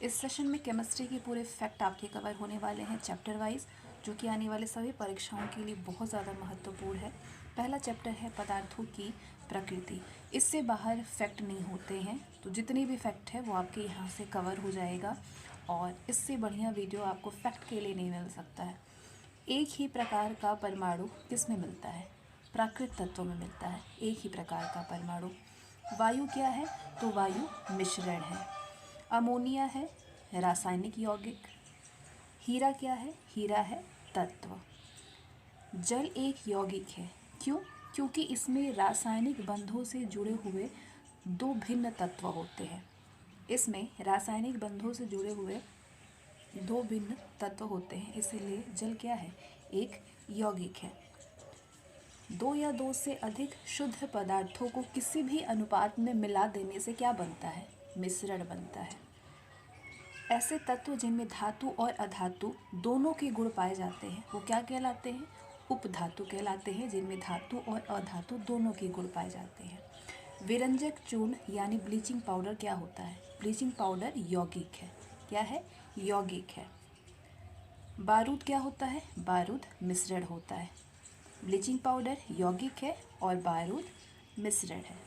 इस सेशन में केमिस्ट्री के पूरे फैक्ट आपके कवर होने वाले हैं चैप्टर वाइज, जो कि आने वाले सभी परीक्षाओं के लिए बहुत ज़्यादा महत्वपूर्ण है। पहला चैप्टर है पदार्थों की प्रकृति। इससे बाहर फैक्ट नहीं होते हैं, तो जितनी भी फैक्ट है वो आपके यहाँ से कवर हो जाएगा और इससे बढ़िया वीडियो आपको फैक्ट के लिए नहीं मिल सकता है। एक ही प्रकार का परमाणु किस में मिलता है? प्राकृत तत्वों में मिलता है एक ही प्रकार का परमाणु। वायु क्या है? तो वायु मिश्रण है। अमोनिया है रासायनिक यौगिक। हीरा क्या है? हीरा है तत्व। जल एक यौगिक है। क्यों? क्योंकि इसमें रासायनिक बंधों से जुड़े हुए दो भिन्न तत्व होते हैं। इसमें रासायनिक बंधों से जुड़े हुए दो भिन्न तत्व होते हैं, इसीलिए जल क्या है? एक यौगिक है। दो या दो से अधिक शुद्ध पदार्थों को किसी भी अनुपात में मिला देने से क्या बनता है? मिश्रण बनता है। ऐसे तत्व जिनमें धातु और अधातु दोनों के गुण पाए जाते हैं वो क्या कहलाते हैं? उपधातु कहलाते हैं, जिनमें धातु और अधातु दोनों के गुण पाए जाते हैं। विरंजक चूर्ण यानी ब्लीचिंग पाउडर क्या होता है? ब्लीचिंग पाउडर यौगिक है। क्या है? यौगिक है। बारूद क्या होता है? बारूद मिश्रण होता है। ब्लीचिंग पाउडर यौगिक है और बारूद मिश्रण है।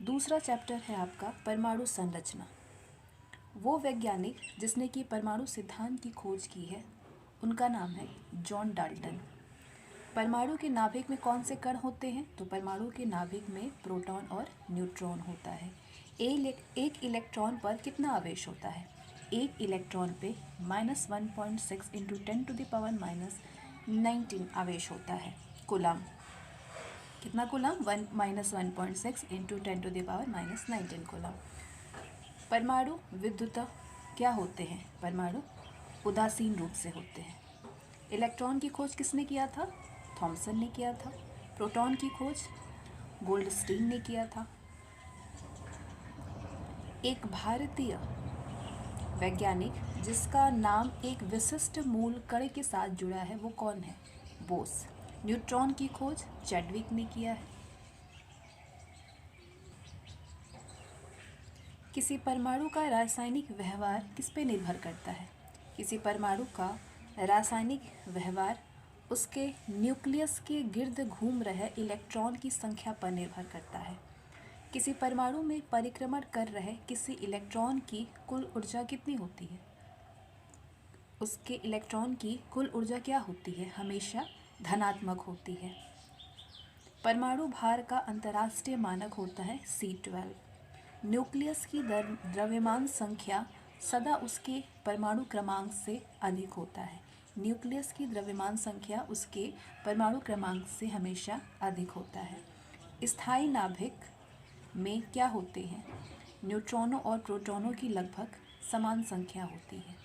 दूसरा चैप्टर है आपका परमाणु संरचना। वो वैज्ञानिक जिसने कि परमाणु सिद्धांत की खोज की है उनका नाम है जॉन डाल्टन। परमाणु के नाभिक में कौन से कण होते हैं? तो परमाणु के नाभिक में प्रोटॉन और न्यूट्रॉन होता है। एक इलेक्ट्रॉन पर कितना आवेश होता है? एक इलेक्ट्रॉन पे -1.6 इंटू 10⁻⁻19 आवेश होता है। कूलम कितना? Coulomb -1.6 into 10⁻⁻19 coulomb. परमाणु विद्युत क्या होते हैं? परमाणु उदासीन रूप से होते हैं। इलेक्ट्रॉन की खोज किसने किया था? थॉमसन ने किया था। प्रोटॉन की खोज गोल्डस्टीन ने किया था। एक भारतीय वैज्ञानिक जिसका नाम एक विशिष्ट मूल कण के साथ जुड़ा है वो कौन है? बोस। न्यूट्रॉन की खोज चैडविक ने किया है। किसी परमाणु का रासायनिक व्यवहार किस पे निर्भर करता है? किसी परमाणु का रासायनिक व्यवहार उसके न्यूक्लियस के गिर्द घूम रहे इलेक्ट्रॉन की संख्या पर निर्भर करता है। किसी परमाणु में परिक्रमण कर रहे किसी इलेक्ट्रॉन की कुल ऊर्जा कितनी होती है? उसके इलेक्ट्रॉन की कुल ऊर्जा क्या होती है? हमेशा धनात्मक होती है। परमाणु भार का अंतर्राष्ट्रीय मानक होता है C12। न्यूक्लियस की द्रव्यमान संख्या सदा उसके परमाणु क्रमांक से अधिक होता है। न्यूक्लियस की द्रव्यमान संख्या उसके परमाणु क्रमांक से हमेशा अधिक होता है। स्थायी नाभिक में क्या होते हैं? न्यूट्रॉनों और प्रोटॉनों की लगभग समान संख्या होती है।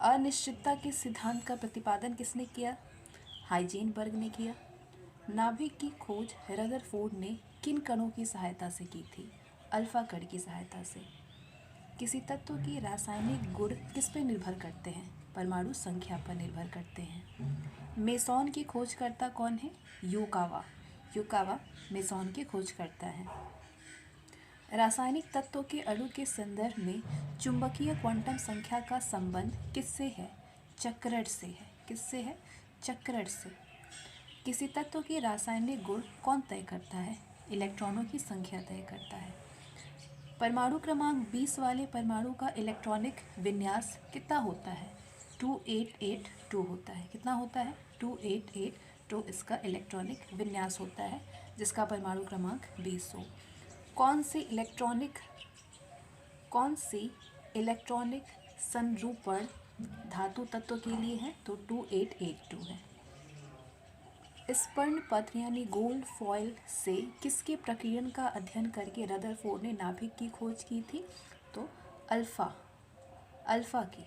अनिश्चितता के सिद्धांत का प्रतिपादन किसने किया? हाइजेनबर्ग ने किया। नाभिक की खोज रदरफोर्ड ने किन कणों की सहायता से की थी? अल्फा कण की सहायता से। किसी तत्व के रासायनिक गुण किस पर निर्भर करते हैं? परमाणु संख्या पर निर्भर करते हैं। मेसॉन की खोजकर्ता कौन है? युकावा। युकावा मेसॉन की खोज करता है। रासायनिक तत्वों के अणु के संदर्भ में चुंबकीय क्वांटम संख्या का संबंध किससे है? चक्रण से है। किससे है? चक्रण से। किसी तत्व के रासायनिक गुण कौन तय करता है? इलेक्ट्रॉनों की संख्या तय करता है। परमाणु क्रमांक 20 वाले परमाणु का इलेक्ट्रॉनिक विन्यास कितना होता है? 2882 होता है। कितना होता है? 2882 इसका इलेक्ट्रॉनिक विन्यास होता है, जिसका परमाणु क्रमांक 20 हो। कौन सी इलेक्ट्रॉनिक संरूपण धातु तत्व के लिए है? तो 2882 है। स्पर्न पत्र यानी गोल्ड फॉयल से किसके प्रकीर्णन का अध्ययन करके रदरफोर्ड ने नाभिक की खोज की थी? तो अल्फा की।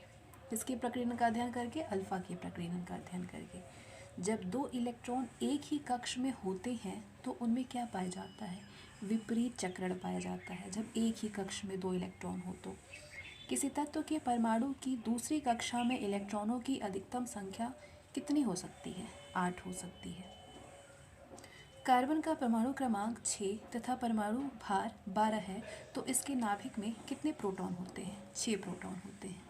किसके प्रकीर्णन का अध्ययन करके? अल्फा के प्रकीर्णन का अध्ययन करके। जब दो इलेक्ट्रॉन एक ही कक्ष में होते हैं तो उनमें क्या पाया जाता है? विपरीत चक्रण पाया जाता है, जब एक ही कक्ष में दो इलेक्ट्रॉन हो तो। किसी तत्व के परमाणु की दूसरी कक्षा में इलेक्ट्रॉनों की अधिकतम संख्या कितनी हो सकती है? 8 हो सकती है। कार्बन का परमाणु क्रमांक 6 तथा परमाणु भार 12 है, तो इसके नाभिक में कितने प्रोटॉन होते हैं? 6 प्रोटॉन होते हैं।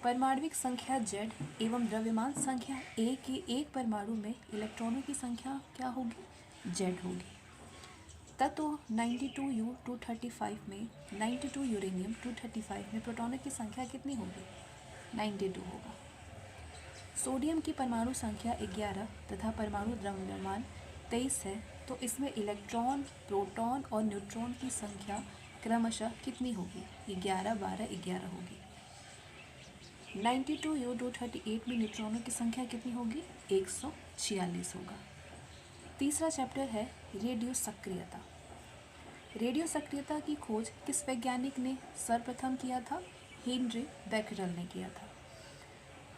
परमाणविक संख्या Z एवं द्रव्यमान संख्या A के एक परमाणु में इलेक्ट्रॉनों की संख्या क्या होगी? Z होगी। तत्व 92U235 में 92 यूरेनियम 235 में प्रोटॉनों की संख्या कितनी होगी? 92 होगा। सोडियम की परमाणु संख्या 11 तथा परमाणु द्रव्यमान 23 है, तो इसमें इलेक्ट्रॉन, प्रोटॉन और न्यूट्रॉन की संख्या क्रमशः कितनी होगी? 11, 12, 11 होगी। 92U238 में न्यूट्रॉनों की संख्या कितनी होगी? 146 होगा। तीसरा चैप्टर है रेडियो सक्रियता। रेडियो सक्रियता की खोज किस वैज्ञानिक ने सर्वप्रथम किया था? हेनरी बेकरेल ने किया था।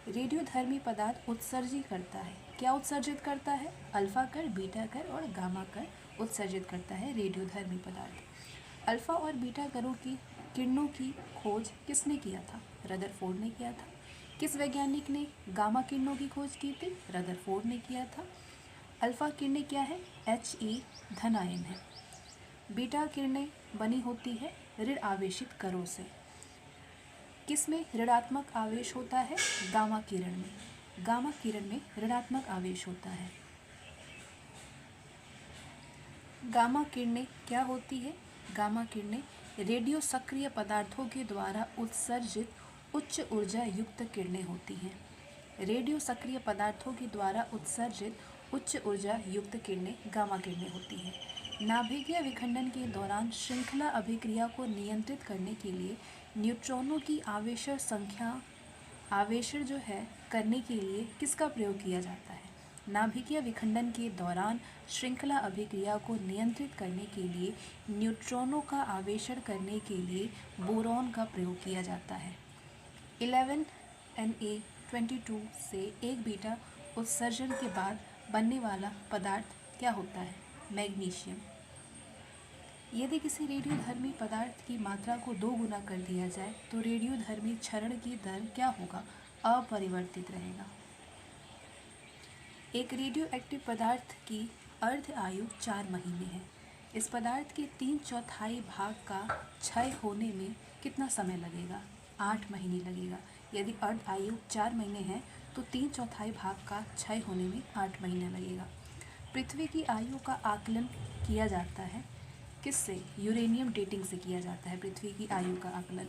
रेडियोधर्मी पदार्थ उत्सर्जित करता है। क्या उत्सर्जित करता है? अल्फा कण, बीटा कण और गामा कण उत्सर्जित करता है रेडियोधर्मी पदार्थ। अल्फा और बीटा कणों की किरणों की खोज किसने किया था? रदरफोर्ड ने किया था। किस वैज्ञानिक ने गामा किरणों की खोज की थी? रदरफोर्ड ने किया था। अल्फा किरणें क्या है? He धन आयन है। बीटा किरणें बनी होती है ऋण आवेशित कणों से। किसमें ऋणात्मक आवेश होता है? गामा किरण में। गामा किरण में ऋणात्मक आवेश होता है। गामा किरणें क्या होती है? गामा किरणें रेडियो सक्रिय पदार्थों के द्वारा उत्सर्जित उच्च ऊर्जा युक्त किरणें होती हैं। रेडियो सक्रिय पदार्थों के द्वारा उत्सर्जित उच्च ऊर्जा युक्त किरणें गामा किरणें होती हैं। नाभिकीय विखंडन के दौरान श्रृंखला अभिक्रिया को नियंत्रित करने के लिए न्यूट्रॉनों की आवेशर जो है करने के लिए किसका प्रयोग किया जाता है? नाभिकीय विखंडन के दौरान श्रृंखला अभिक्रिया को नियंत्रित करने के लिए न्यूट्रॉनों का आवेशण करने के लिए बोरॉन का प्रयोग किया जाता है। 11Na22 से एक बीटा उत्सर्जन के बाद बनने वाला पदार्थ क्या होता है? मैग्नीशियम। यदि किसी रेडियोधर्मी पदार्थ की मात्रा को 2 गुना कर दिया जाए तो रेडियोधर्मी क्षरण की दर क्या होगा? अपरिवर्तित रहेगा। एक रेडियो एक्टिव पदार्थ की अर्ध आयु 4 महीने है। इस पदार्थ के 3/4 भाग का क्षय होने में कितना समय लगेगा? 8 महीने लगेगा। यदि अर्ध आयु 4 महीने है तो 3/4 भाग का क्षय होने में 8 महीने लगेगा। पृथ्वी की आयु का आकलन किया जाता है किससे? यूरेनियम डेटिंग से किया जाता है पृथ्वी की आयु का आकलन।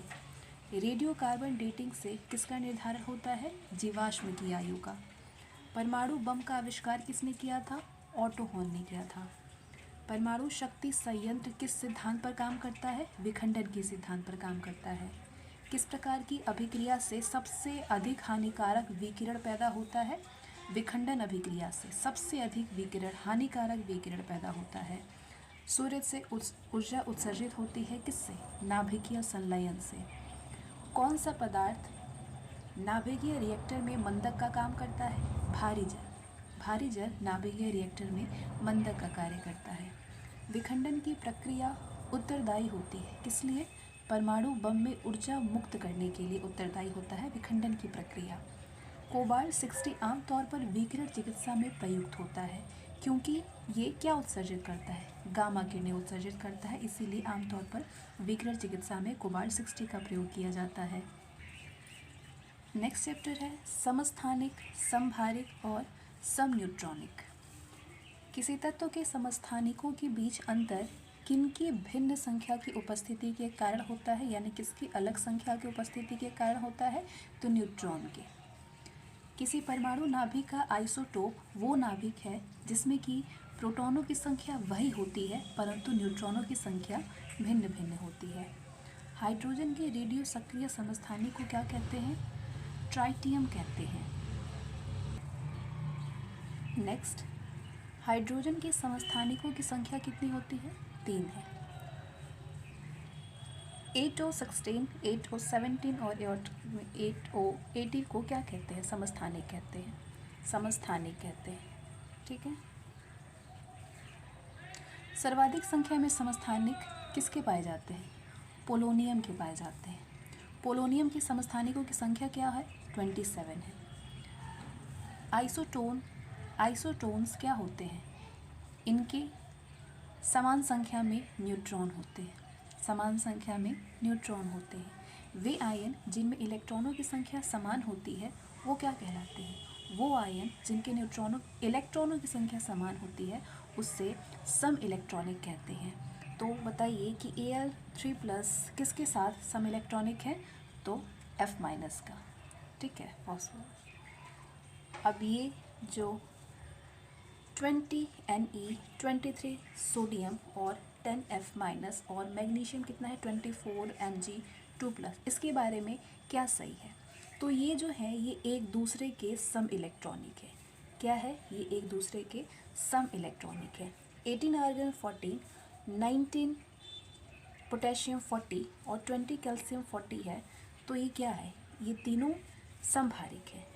रेडियो कार्बन डेटिंग से किसका निर्धारण होता है? जीवाश्म की आयु का। परमाणु बम का आविष्कार किसने किया था? ऑटो हॉर्न ने किया था। परमाणु शक्ति संयंत्र किस सिद्धांत पर काम करता है? विखंडन के सिद्धांत पर काम करता है। किस प्रकार की अभिक्रिया से सबसे अधिक हानिकारक विकिरण पैदा होता है? विखंडन अभिक्रिया से सबसे अधिक विकिरण, हानिकारक विकिरण पैदा होता है। सूर्य से ऊर्जा उत्सर्जित होती है किससे? नाभिकीय संलयन से। कौन सा पदार्थ नाभिकीय रिएक्टर में मंदक का काम करता है? भारी जल। भारी जल नाभिकीय रिएक्टर में मंदक का कार्य करता है। विखंडन की प्रक्रिया उत्तरदायी होती है किस लिए? परमाणु बम में ऊर्जा मुक्त करने के लिए उत्तरदायी होता है विखंडन की प्रक्रिया। कोबाल्ट 60 आमतौर पर विकिरण चिकित्सा में प्रयुक्त होता है क्योंकि ये क्या उत्सर्जित करता है? गामा किरणें उत्सर्जित करता है, इसीलिए आमतौर पर विकिरण चिकित्सा में कोबाल्ट 60 का प्रयोग किया जाता है। नेक्स्ट चैप्टर है समस्थानिक, समभारिक और समन्यूट्रॉनिक। किसी तत्व के समस्थानिकों के बीच अंतर किनकी भिन्न संख्या की उपस्थिति के कारण होता है? यानी किसकी अलग संख्या की उपस्थिति के कारण होता है? तो न्यूट्रॉन के। किसी परमाणु नाभिक का आइसोटोप वो नाभिक है जिसमें कि प्रोटॉनों की संख्या वही होती है परंतु न्यूट्रॉनों की संख्या भिन्न भिन्न होती है। हाइड्रोजन के रेडियो सक्रिय समस्थानिक को क्या कहते हैं? ट्राइटियम कहते हैं। नेक्स्ट, हाइड्रोजन के समस्थानिकों की संख्या कितनी होती है? 3 है। 8O16, 8O17 और 8O18 को क्या कहते हैं? समस्थानिक कहते हैं। समस्थानिक कहते हैं, ठीक है। सर्वाधिक संख्या में समस्थानिक किसके पाए जाते हैं? पोलोनियम के पाए जाते हैं। पोलोनियम के समस्थानिकों की संख्या क्या है? 27 है। आइसोटोन आइसोटोन्स क्या होते हैं? इनके समान संख्या में न्यूट्रॉन होते हैं, समान संख्या में न्यूट्रॉन होते हैं। वे आयन जिनमें इलेक्ट्रॉनों की संख्या समान होती है वो क्या कहलाते हैं? वो आयन जिनके इलेक्ट्रॉनों की संख्या समान होती है उससे सम इलेक्ट्रॉनिक कहते हैं। तो बताइए कि Al3+ किसके साथ सम इलेक्ट्रॉनिक है? तो F- का, ठीक है, फॉस्फोरस। अब ये जो 20 Ne 23 सोडियम और 10 F- और मैग्नीशियम कितना है 24 Mg2+, इसके बारे में क्या सही है? तो ये जो है ये एक दूसरे के सम इलेक्ट्रॉनिक है। क्या है? ये एक दूसरे के सम इलेक्ट्रॉनिक है। 18 आर्गन 14, 19 पोटेशियम 40 और 20 कैल्शियम 40 है। तो ये क्या है? ये तीनों समभारिक है।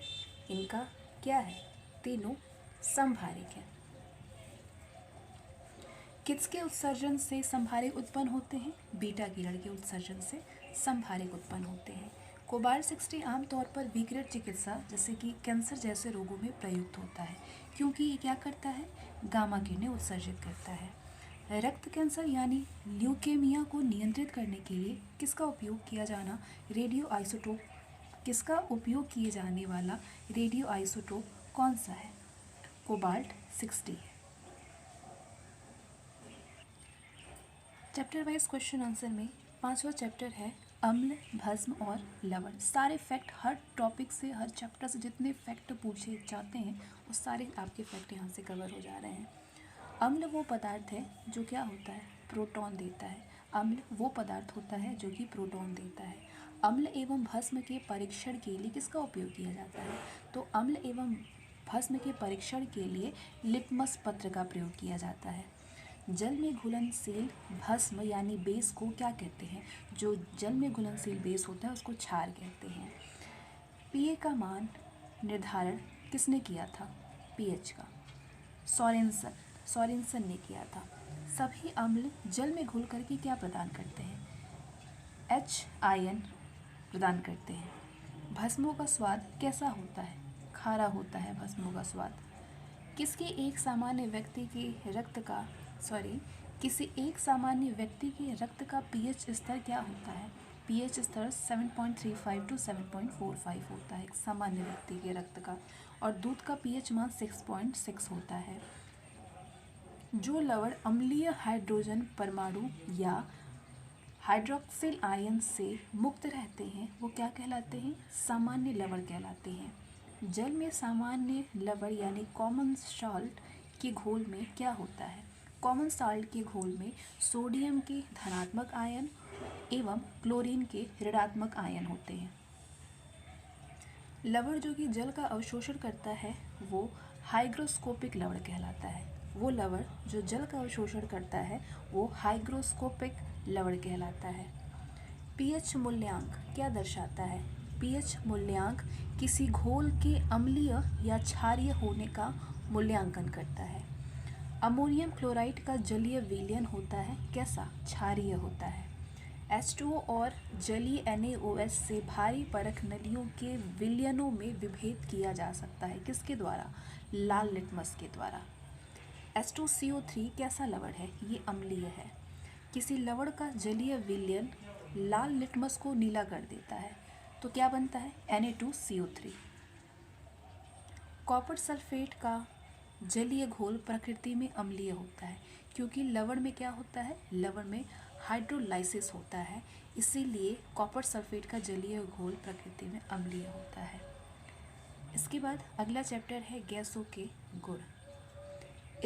इनका क्या है? तीनों समभारिक है। किसके उत्सर्जन से समभारिक उत्पन्न होते हैं? बीटा किरण के उत्सर्जन से समभारिक उत्पन्न होते हैं। कोबाल्ट 60 आमतौर पर विकिरण चिकित्सा जैसे कि कैंसर जैसे रोगों में प्रयुक्त होता है, क्योंकि ये क्या करता है? गामा किरणें उत्सर्जित करता है। रक्त कैंसर यानी ल्यूकेमिया को नियंत्रित करने के लिए किसका उपयोग किया जाना? Radio isotope. किसका उपयोग किए जाने वाला रेडियो आइसोटोप कौन सा है? कोबाल्ट 60 है। चैप्टर वाइज क्वेश्चन आंसर में 5वां चैप्टर है अम्ल, भस्म और लवण। सारे फैक्ट हर टॉपिक से, हर चैप्टर से जितने फैक्ट पूछे जाते हैं वो सारे आपके फैक्ट यहाँ से कवर हो जा रहे हैं। अम्ल वो पदार्थ है जो क्या होता है? प्रोटॉन देता है। अम्ल वो पदार्थ होता है जो कि प्रोटॉन देता है। अम्ल एवं भस्म के परीक्षण के लिए किसका उपयोग किया जाता है? तो अम्ल एवं भस्म के परीक्षण के लिए लिटमस पत्र का प्रयोग किया जाता है। जल में घुलनशील भस्म यानी बेस को क्या कहते हैं? जो जल में घुलनशील बेस होता है उसको क्षार कहते हैं। पीए का मान निर्धारण किसने किया था? पीएच का सोरेनसन ने किया था। सभी अम्ल जल में घुल करके क्या प्रदान करते हैं? H आयन प्रदान करते हैं। भस्मों का स्वाद कैसा होता है? खारा होता है भस्मों का स्वाद। किसी एक सामान्य व्यक्ति के रक्त का पीएच स्तर क्या होता है? पीएच स्तर 7.35 to 7.45 होता है एक सामान्य व्यक्ति के रक्त का, और दूध का पीएच मान 6.6 होता है। जो लवण अम्लीय हाइड्रोजन परमाणु या हाइड्रोक्सिल आयन से मुक्त रहते हैं वो क्या कहलाते हैं? सामान्य लवण कहलाते हैं। जल में सामान्य लवण यानी कॉमन साल्ट के घोल में क्या होता है? कॉमन साल्ट के घोल में सोडियम के धनात्मक आयन एवं क्लोरीन के ऋणात्मक आयन होते हैं। लवण जो कि जल का अवशोषण करता है वो हाइग्रोस्कोपिक लवण कहलाता है। वो लवण जो जल का अवशोषण करता है वो हाइग्रोस्कोपिक लवण कहलाता है। पीएच मूल्यांक क्या दर्शाता है? पीएच मूल्यांक किसी घोल के अम्लीय या क्षारीय होने का मूल्यांकन करता है। अमोनियम क्लोराइड का जलीय विलयन होता है कैसा? क्षारीय होता है। H2O और जलीय NaOH से भारी परख नलियों के विलयनों में विभेद किया जा सकता है किसके द्वारा? लाल लिटमस के द्वारा। H2CO3 कैसा लवण है? ये अम्लीय है। किसी लवण का जलीय विलयन लाल लिटमस को नीला कर देता है तो क्या बनता है? Na2CO3। कॉपर सल्फेट का जलीय घोल प्रकृति में अम्लीय होता है क्योंकि लवण में क्या होता है? लवण में हाइड्रोलाइसिस होता है, इसीलिए कॉपर सल्फेट का जलीय घोल प्रकृति में अम्लीय होता है। इसके बाद अगला चैप्टर है गैसों के गुण।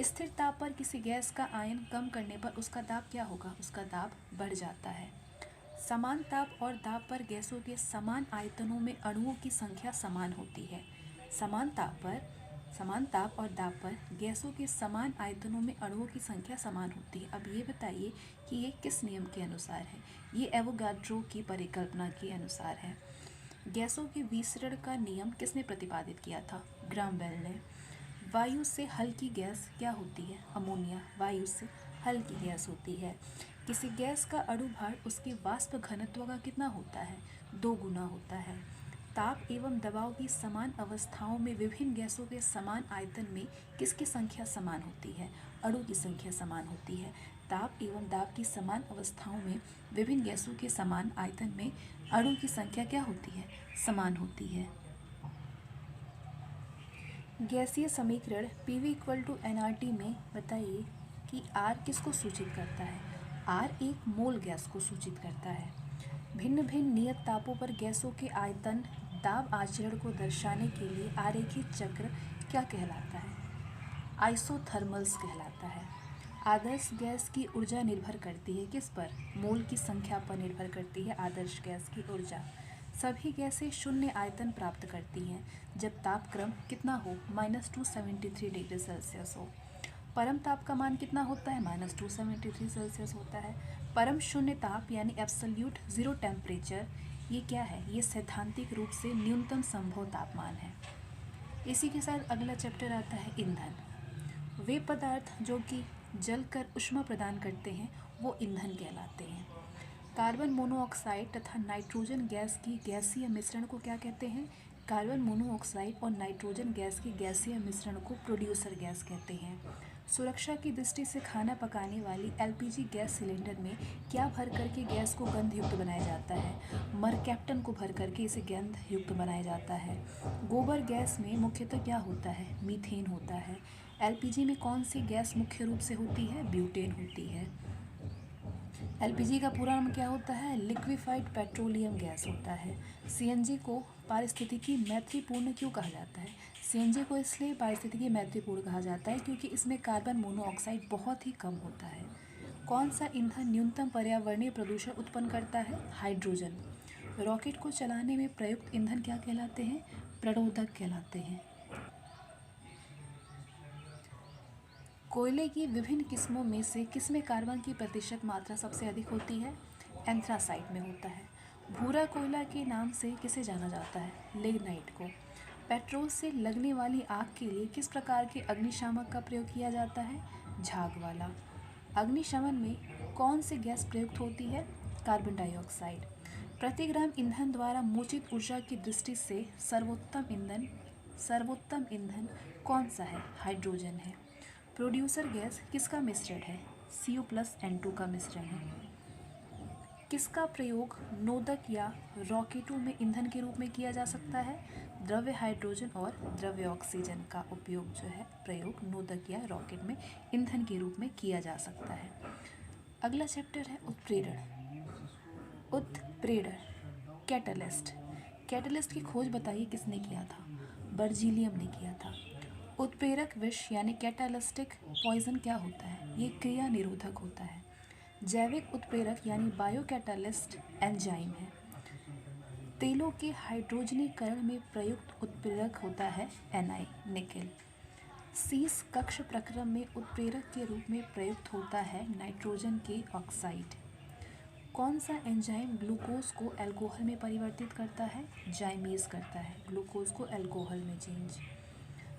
स्थिर ताप पर किसी गैस का आयन कम करने पर उसका दाब क्या होगा? उसका दाब बढ़ जाता है। समान ताप और दाब पर गैसों के समान आयतनों में अणुओं की संख्या समान होती है। समान ताप और दाब पर गैसों के समान आयतनों में अणुओं की संख्या समान होती है। अब ये बताइए कि ये किस नियम के अनुसार है? ये एवोगाड्रो की परिकल्पना के अनुसार है। गैसों के विसरण का नियम किसने प्रतिपादित किया था? ग्राम बेल ने। वायु से हल्की गैस क्या होती है? अमोनिया वायु से हल्की गैस होती है। किसी गैस का अणु भार उसके वाष्प घनत्व का कितना होता है? 2 गुना होता है। ताप एवं दबाव की समान अवस्थाओं में विभिन्न गैसों के समान आयतन में किसकी संख्या समान होती है? अणु की संख्या समान होती है। ताप एवं दाब की समान अवस्थाओं में विभिन्न गैसों के समान आयतन में अणु की संख्या क्या होती है? समान होती है। गैसीय समीकरण PV = nRT में बताइए कि R किसको सूचित करता है? R एक मोल गैस को सूचित करता है। भिन्न भिन्न नियत तापों पर गैसों के आयतन दाब आचरण को दर्शाने के लिए आरेखित चक्र क्या कहलाता है? आइसोथर्मल्स कहलाता है। आदर्श गैस की ऊर्जा निर्भर करती है किस पर? मोल की संख्या पर निर्भर करती है आदर्श गैस की ऊर्जा। सभी गैसें शून्य आयतन प्राप्त करती हैं जब तापक्रम कितना हो? -273 डिग्री सेल्सियस हो। परम ताप का मान कितना होता है? -273 सेल्सियस होता है। परम शून्य ताप यानी एब्सोल्यूट ज़ीरो टेम्परेचर, ये क्या है? ये सैद्धांतिक रूप से न्यूनतम संभव तापमान है। इसी के साथ अगला चैप्टर आता है ईंधन। वे पदार्थ जो कि जलकर ऊष्मा प्रदान करते हैं वो ईंधन कहलाते हैं। कार्बन मोनोऑक्साइड तथा नाइट्रोजन गैस की गैसीय मिश्रण को क्या कहते हैं? कार्बन मोनोऑक्साइड और नाइट्रोजन गैस की गैसीय मिश्रण को प्रोड्यूसर गैस कहते हैं। सुरक्षा की दृष्टि से खाना पकाने वाली LPG गैस सिलेंडर में क्या भर करके गैस को गंध युक्त बनाया जाता है? मरकैप्टन को भर करके इसे गंध युक्त बनाया जाता है। गोबर गैस में मुख्यतः क्या होता है? मीथेन होता है। LPG में कौन सी गैस मुख्य रूप से होती है? ब्यूटेन होती है। LPG का पूरा नाम क्या होता है? लिक्विफाइड पेट्रोलियम गैस होता है। CNG को पारिस्थितिकी मैत्रीपूर्ण क्यों कहा जाता है? CNG को इसलिए पारिस्थितिकी मैत्रीपूर्ण कहा जाता है क्योंकि इसमें कार्बन मोनोऑक्साइड बहुत ही कम होता है। कौन सा ईंधन न्यूनतम पर्यावरणीय प्रदूषण उत्पन्न करता है? हाइड्रोजन। रॉकेट को चलाने में प्रयुक्त ईंधन क्या कहलाते हैं? प्रणोदक कहलाते हैं। कोयले की विभिन्न किस्मों में से किसमें कार्बन की प्रतिशत मात्रा सबसे अधिक होती है? एंथ्रासाइट में होता है। भूरा कोयला के नाम से किसे जाना जाता है? लिग्नाइट को। पेट्रोल से लगने वाली आग के लिए किस प्रकार के अग्निशामक का प्रयोग किया जाता है? झाग वाला। अग्निशमन में कौन सी गैस प्रयुक्त होती है? Carbon dioxide. प्रति ग्राम ईंधन द्वारा मोचित ऊर्जा की दृष्टि से सर्वोत्तम ईंधन कौन सा है? हाइड्रोजन है। प्रोड्यूसर गैस किसका मिश्रण है? CO+N2 का मिश्रण है। किसका प्रयोग नोदक या रॉकेटों में ईंधन के रूप में किया जा सकता है? द्रव्य हाइड्रोजन और द्रव्य ऑक्सीजन का उपयोग जो है प्रयोग नोदक या रॉकेट में ईंधन के रूप में किया जा सकता है। अगला चैप्टर है उत्प्रेरण। कैटलिस्ट। कैटलिस्ट की खोज बताइए किसने किया था? बर्जीलियम ने किया था। उत्प्रेरक विष यानी कैटालिस्टिक पॉइजन क्या होता है? ये क्रिया निरोधक होता है। जैविक उत्प्रेरक यानी बायोकैटालिस्ट एंजाइम है। तेलों के हाइड्रोजनीकरण में प्रयुक्त उत्प्रेरक होता है Ni निकेल। सीस कक्ष प्रक्रम में उत्प्रेरक के रूप में प्रयुक्त होता है नाइट्रोजन के ऑक्साइड। कौन सा एंजाइम ग्लूकोज को अल्कोहल में परिवर्तित करता है? जाइमेज करता है ग्लूकोज को अल्कोहल में चेंज।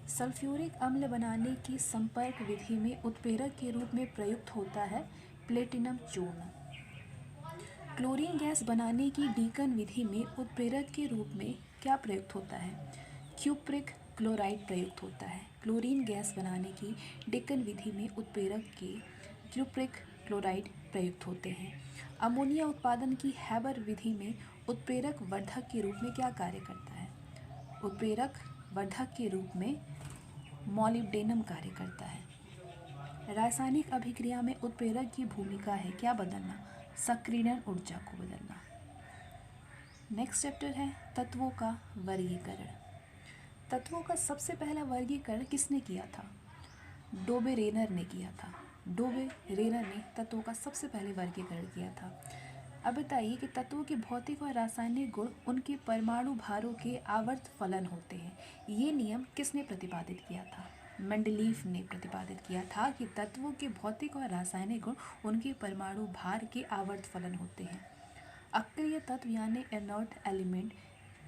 सल्फ्यूरिक अम्ल बनाने की संपर्क विधि में उत्प्रेरक के रूप में प्रयुक्त होता है प्लेटिनम चूर्ण। क्लोरीन गैस बनाने की डीकन विधि में उत्प्रेरक के रूप में क्या प्रयुक्त होता है? क्यूप्रिक क्लोराइड प्रयुक्त होता है। क्लोरीन गैस बनाने की डीकन विधि में उत्प्रेरक के क्यूप्रिक क्लोराइड प्रयुक्त होते हैं। अमोनिया उत्पादन की हैबर विधि में उत्प्रेरक वर्धक के रूप में क्या कार्य करता है? उत्प्रेरक वर्धक के रूप में मॉलिब्डेनम कार्य करता है। रासायनिक अभिक्रिया में उत्प्रेरक की भूमिका है क्या बदलना? सक्रियण ऊर्जा को बदलना। नेक्स्ट चैप्टर है तत्वों का वर्गीकरण। तत्वों का सबसे पहला वर्गीकरण किसने किया था? डोबेरेनर ने किया था। डोबेरेनर ने तत्वों का सबसे पहले वर्गीकरण किया था। अब बताइए कि तत्वों के भौतिक और रासायनिक गुण उनके परमाणु भारों के आवर्त फलन होते हैं। ये नियम किसने प्रतिपादित किया था? मेंडलीफ ने प्रतिपादित किया था कि तत्वों के भौतिक और रासायनिक गुण उनके परमाणु भार के आवर्त फलन होते हैं। अक्रिय तत्व यानी इनर्ट एलिमेंट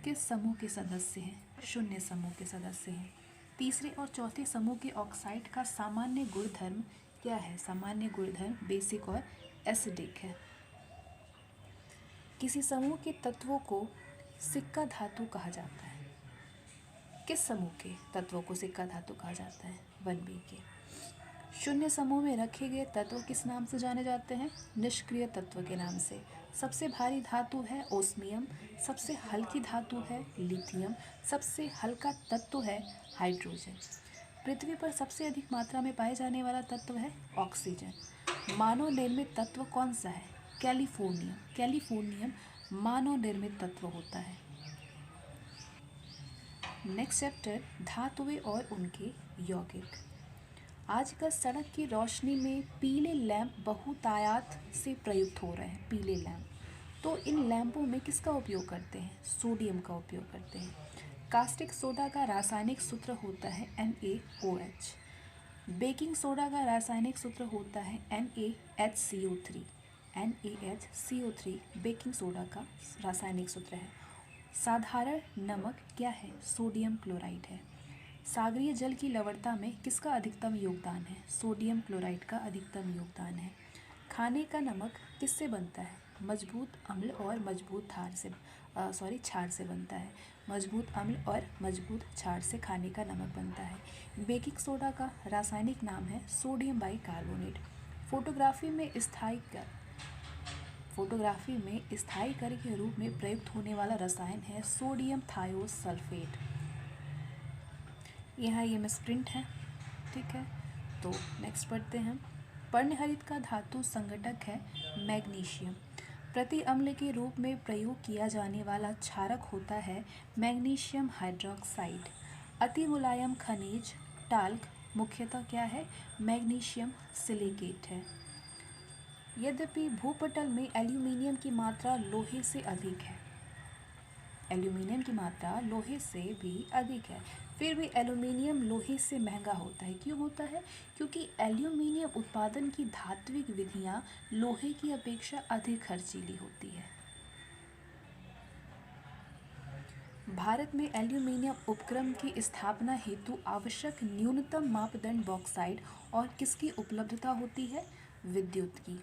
किस समूह के सदस्य हैं? शून्य समूह के सदस्य हैं। तीसरे और चौथे समूह के ऑक्साइड का सामान्य गुणधर्म क्या है? सामान्य गुणधर्म बेसिक और एसिडिक है। किसी समूह के तत्वों को सिक्का धातु कहा जाता है? किस समूह के तत्वों को सिक्का धातु कहा जाता है? 1b के। शून्य समूह में रखे गए तत्व किस नाम से जाने जाते हैं? निष्क्रिय तत्व के नाम से। सबसे भारी धातु है ओस्मियम, सबसे हल्की धातु है लिथियम, सबसे हल्का तत्व है हाइड्रोजन। पृथ्वी पर सबसे अधिक मात्रा में पाए जाने वाला तत्व है ऑक्सीजन। मानव निर्मित तत्व कौन सा है? कैलिफोर्नियम। कैलिफोर्नियम मानव निर्मित तत्व होता है। नेक्स्ट चैप्टर, धातुएं और उनके यौगिक। आजकल सड़क की रोशनी में पीले लैंप बहुतायत से प्रयुक्त हो रहे हैं। पीले लैंप, तो इन लैंपों में किसका उपयोग करते हैं? सोडियम का उपयोग करते हैं। कास्टिक सोडा का रासायनिक सूत्र होता है NaOH। बेकिंग सोडा का रासायनिक सूत्र होता है NaHCO3। NaHCO3 बेकिंग सोडा का रासायनिक सूत्र है। साधारण नमक क्या है? सोडियम क्लोराइड है। सागरीय जल की लवणता में किसका अधिकतम योगदान है? सोडियम क्लोराइड का अधिकतम योगदान है। खाने का नमक किससे बनता है? मजबूत अम्ल और मजबूत क्षार से बनता है। मजबूत अम्ल और मजबूत क्षार से खाने का नमक बनता है। बेकिंग सोडा का रासायनिक नाम है सोडियम बाइकार्बोनेट। फोटोग्राफी में स्थायी कर के रूप में प्रयुक्त होने वाला रसायन है सोडियम थायोसल्फेट। यहाँ ये मिसप्रिंट है, ठीक है। तो नेक्स्ट पढ़ते हैं। पर्णहरित का धातु संघटक है मैग्नीशियम। प्रति अम्ल के रूप में प्रयोग किया जाने वाला क्षारक होता है मैग्नीशियम हाइड्रोक्साइड। अति मुलायम खनिज टाल्क मुख्यतः क्या है? मैग्नीशियम सिलिकेट है। यद्यपि भूपटल में एल्यूमिनियम की मात्रा लोहे से अधिक है, एल्यूमिनियम की मात्रा लोहे से भी अधिक है, फिर भी एल्यूमिनियम लोहे से महंगा होता है। क्यों होता है? क्योंकि एल्यूमिनियम उत्पादन की धात्विक विधियां लोहे की अपेक्षा अधिक खर्चीली होती है। भारत में एल्यूमिनियम उपक्रम की स्थापना हेतु आवश्यक न्यूनतम मापदंड बॉक्साइट और किसकी उपलब्धता होती है? विद्युत की।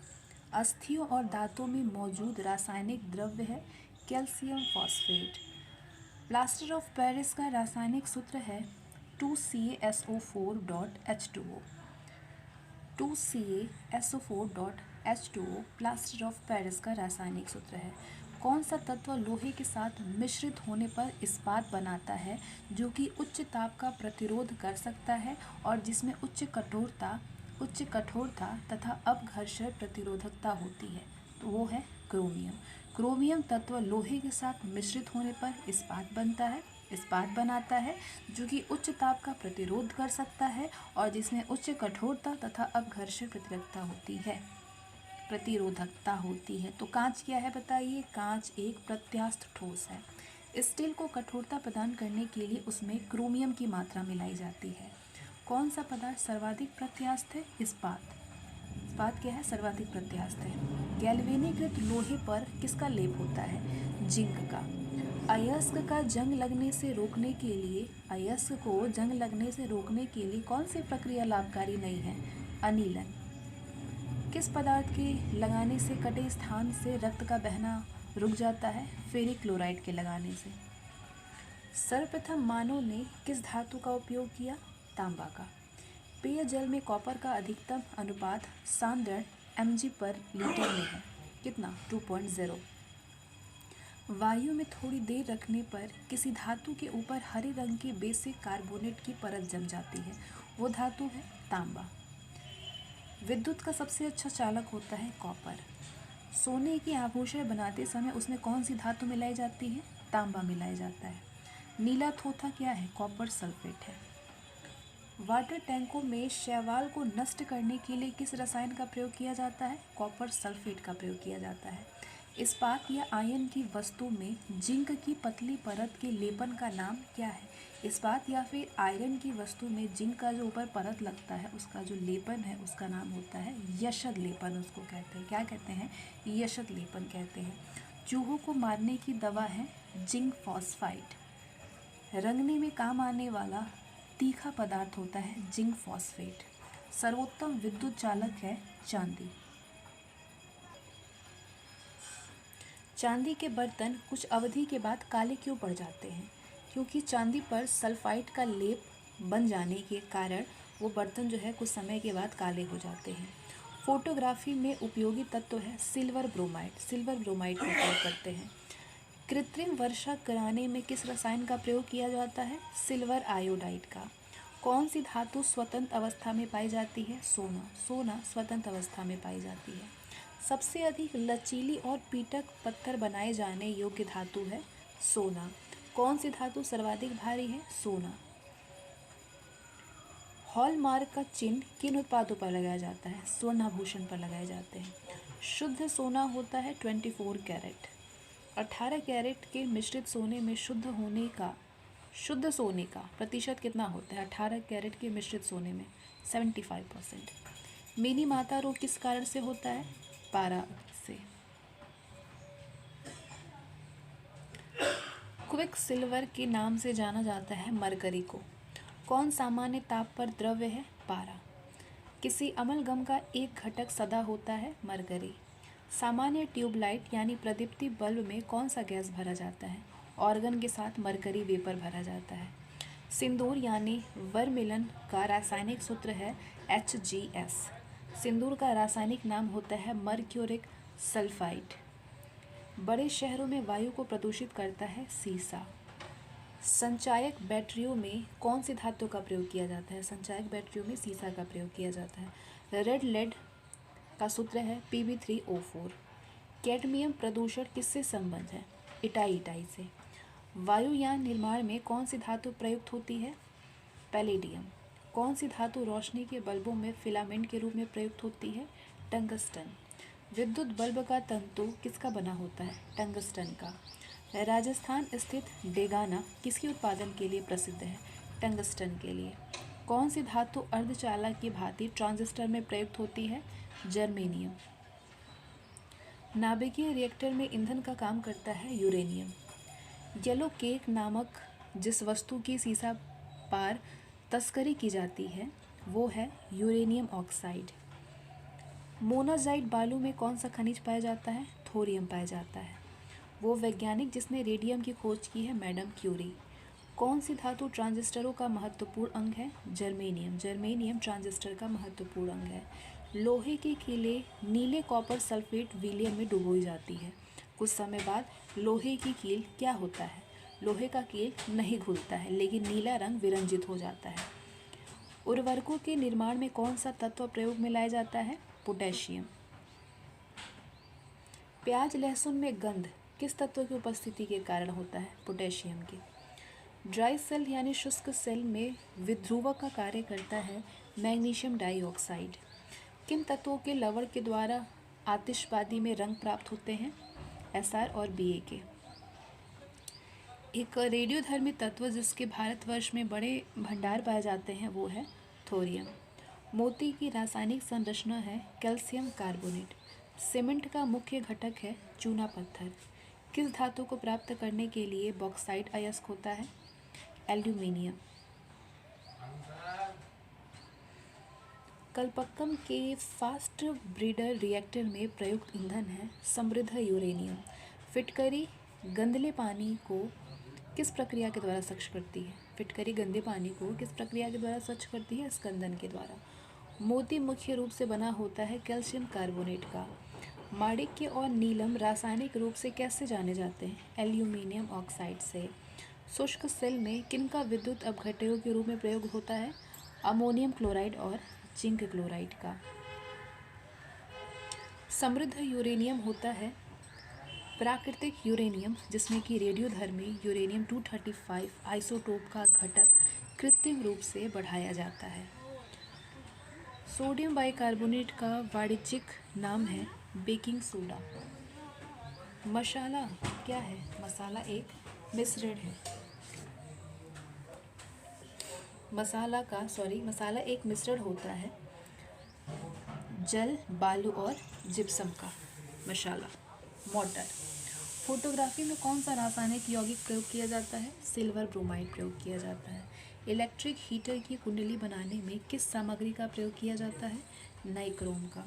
अस्थियों और दांतों में मौजूद रासायनिक द्रव्य है calcium phosphate. Plaster of Paris का रासायनिक सूत्र है 2CaSO4.H2O। 2CaSO4.H2O plaster of Paris का रासायनिक सूत्र है। कौन सा तत्व लोहे के साथ मिश्रित होने पर इस्पात बनाता है जो कि उच्च ताप का प्रतिरोध कर सकता है और जिसमें उच्च कठोरता तथा अपघर्षण प्रतिरोधकता होती है? तो वो है क्रोमियम। क्रोमियम तत्व लोहे के साथ मिश्रित होने पर इस्पात बनाता है जो कि उच्च ताप का प्रतिरोध कर सकता है और जिसमें उच्च कठोरता तथा अपघर्षण प्रतिरोधकता होती है। तो कांच क्या है बताइए? कांच एक प्रत्यास्थ ठोस है। स्टील को कठोरता प्रदान करने के लिए उसमें क्रोमियम की मात्रा मिलाई जाती है। कौन सा पदार्थ सर्वाधिक प्रत्यास्थ है? इस्पात क्या है? सर्वाधिक प्रत्यास्थ है। गैल्वेनीकृत लोहे पर किसका लेप होता है? जिंक का। अयस्क को जंग लगने से रोकने के लिए कौन सी प्रक्रिया लाभकारी नहीं है? अनिलन। किस पदार्थ के लगाने से कटे स्थान से रक्त का बहना रुक जाता है? फेरिक क्लोराइड के लगाने से। सर्वप्रथम मानव ने किस धातु का उपयोग किया? तांबा का। पेयजल में कॉपर का अधिकतम अनुपात सांद्रण mg/लीटर में है। कितना? 2.0। वायु में थोड़ी देर रखने पर किसी धातु के ऊपर हरे रंग के बेसिक कार्बोनेट की परत जम जाती है, वो धातु है तांबा। विद्युत का सबसे अच्छा चालक होता है कॉपर। सोने की आभूषण बनाते समय उसमें कौन सी धातु मिलाई जाती है? तांबा मिलाया जाता है। नीला थोथा क्या है? कॉपर सल्फेट है। वाटर टैंकों में शैवाल को नष्ट करने के लिए किस रसायन का प्रयोग किया जाता है? कॉपर सल्फेट का प्रयोग किया जाता है। इस्पात या आयन की वस्तु में जिंक की पतली परत के लेपन का नाम क्या है? इस्पात या फिर आयरन की वस्तु में जिंक का जो ऊपर परत लगता है उसका जो लेपन है उसका नाम होता है यशद लेपन। उसको कहते हैं, क्या कहते हैं? यशद लेपन कहते हैं। चूहों को मारने की दवा है जिंक फॉस्फाइड। रंगने में काम आने वाला तीखा पदार्थ होता है जिंक फॉस्फेट। सर्वोत्तम विद्युत चालक है चांदी। चांदी के बर्तन कुछ अवधि के बाद काले क्यों पड़ जाते हैं? क्योंकि चांदी पर सल्फाइड का लेप बन जाने के कारण वो बर्तन जो है कुछ समय के बाद काले हो जाते हैं। फोटोग्राफी में उपयोगी तत्व है सिल्वर ब्रोमाइड। सिल्वर ब्रोमाइड का उपयोग करते हैं। कृत्रिम वर्षा कराने में किस रसायन का प्रयोग किया जाता है? सिल्वर आयोडाइड का। कौन सी धातु स्वतंत्र अवस्था में पाई जाती है? सोना। सोना स्वतंत्र अवस्था में पाई जाती है। सबसे अधिक लचीली और पीटक पत्थर बनाए जाने योग्य धातु है सोना। कौन सी धातु सर्वाधिक भारी है? सोना। हॉलमार्क का चिन्ह किन उत्पादों पर लगाया जाता है? स्वर्णाभूषण पर लगाए जाते हैं। शुद्ध सोना होता है 24 कैरेट। 18 कैरेट के मिश्रित सोने में शुद्ध सोने का प्रतिशत कितना होता है? 18 कैरेट के मिश्रित सोने में 75%। मिनी माता रोग किस कारण से होता है? पारा से। क्विक सिल्वर के नाम से जाना जाता है मरकरी को। कौन सामान्य ताप पर द्रव्य है? पारा। किसी अमलगम का एक घटक सदा होता है? मरकरी। सामान्य ट्यूबलाइट यानी प्रदीप्ति बल्ब में कौन सा गैस भरा जाता है? ऑर्गन के साथ मरकरी वेपर भरा जाता है। सिंदूर यानी वर्मिलन का रासायनिक सूत्र है HgS। सिंदूर का रासायनिक नाम होता है मर्क्यूरिक सल्फाइड। बड़े शहरों में वायु को प्रदूषित करता है सीसा। संचायक बैटरियों में कौन सी धातु का प्रयोग किया जाता है? संचायक बैटरियों में सीसा का प्रयोग किया जाता है। रेड लेड का सूत्र है Pb3O4। कैडमियम प्रदूषण किससे संबंध है? इटाई से। वायुयान निर्माण में कौन सी धातु प्रयुक्त होती है? पैलेडियम। कौन सी धातु रोशनी के बल्बों में फिलामेंट के रूप में प्रयुक्त होती है? टंगस्टन। विद्युत बल्ब का तंतु किसका बना होता है? टंगस्टन का। राजस्थान स्थित डेगाना किसके उत्पादन के लिए प्रसिद्ध है? टंगस्टन के लिए। कौन सी धातु अर्धचालक की भांति ट्रांजिस्टर में प्रयुक्त होती है? जर्मेनियम। नाभिकीय रिएक्टर में ईंधन का काम करता है यूरेनियम। येलो केक नामक जिस वस्तु की सीसा पार तस्करी की जाती है वो है यूरेनियम ऑक्साइड। मोनाजाइट बालू में कौन सा खनिज पाया जाता है? थोरियम पाया जाता है। वो वैज्ञानिक जिसने रेडियम की खोज की है मैडम क्यूरी। कौन सी धातु ट्रांजिस्टरों का महत्वपूर्ण अंग है? जर्मेनियम। जर्मेनियम ट्रांजिस्टर का महत्वपूर्ण अंग है। लोहे की कीलें नीले कॉपर सल्फेट विलयन में डुबोई जाती है। कुछ समय बाद लोहे की कील क्या होता है? लोहे का कील नहीं घुलता है लेकिन नीला रंग विरंजित हो जाता है। उर्वरकों के निर्माण में कौन सा तत्व प्रयोग में लाया जाता है? पोटेशियम। प्याज लहसुन में गंध किस तत्व की उपस्थिति के कारण होता है? पोटेशियम के। ड्राई सेल यानी शुष्क सेल में विध्रुवक का कार्य करता है मैग्नीशियम डाइऑक्साइड। किन तत्वों के लवण के द्वारा आतिशबाजी में रंग प्राप्त होते हैं? Sr और Ba के। एक रेडियोधर्मी तत्व जिसके भारतवर्ष में बड़े भंडार पाए जाते हैं वो है थोरियम। मोती की रासायनिक संरचना है कैल्शियम कार्बोनेट। सीमेंट का मुख्य घटक है चूना पत्थर। किस धातु को प्राप्त करने के लिए बॉक्साइट अयस्क होता है? एल्यूमिनियम। कल्पक्कम के फास्ट ब्रीडर रिएक्टर में प्रयुक्त ईंधन है समृद्ध यूरेनियम। फिटकरी गंदले पानी को किस प्रक्रिया के द्वारा स्वच्छ करती है? फिटकरी गंदे पानी को किस प्रक्रिया के द्वारा स्वच्छ करती है? स्कंदन के द्वारा। मोती मुख्य रूप से बना होता है कैल्शियम कार्बोनेट का। माणिक्य और नीलम रासायनिक रूप से कैसे जाने जाते हैं? एल्यूमिनियम ऑक्साइड से। शुष्क सेल में किनका विद्युत अपघटकों के रूप में प्रयोग होता है? अमोनियम क्लोराइड और जिंक क्लोराइड का। समृद्ध यूरेनियम होता है प्राकृतिक यूरेनियम जिसमें कि रेडियोधर्मी यूरेनियम 235 आइसोटोप का घटक कृत्रिम रूप से बढ़ाया जाता है। सोडियम बाइकार्बोनेट का वाणिज्यिक नाम है बेकिंग सोडा। मसाला क्या है? मसाला एक मिश्रण है। मसाला एक मिश्रण होता है जल बालू और जिप्सम का। मसाला। मोटर। फोटोग्राफी में कौन सा रासायनिक यौगिक प्रयोग किया जाता है? सिल्वर ब्रोमाइड प्रयोग किया जाता है। इलेक्ट्रिक हीटर की कुंडली बनाने में किस सामग्री का प्रयोग किया जाता है? नाइक्रोम का।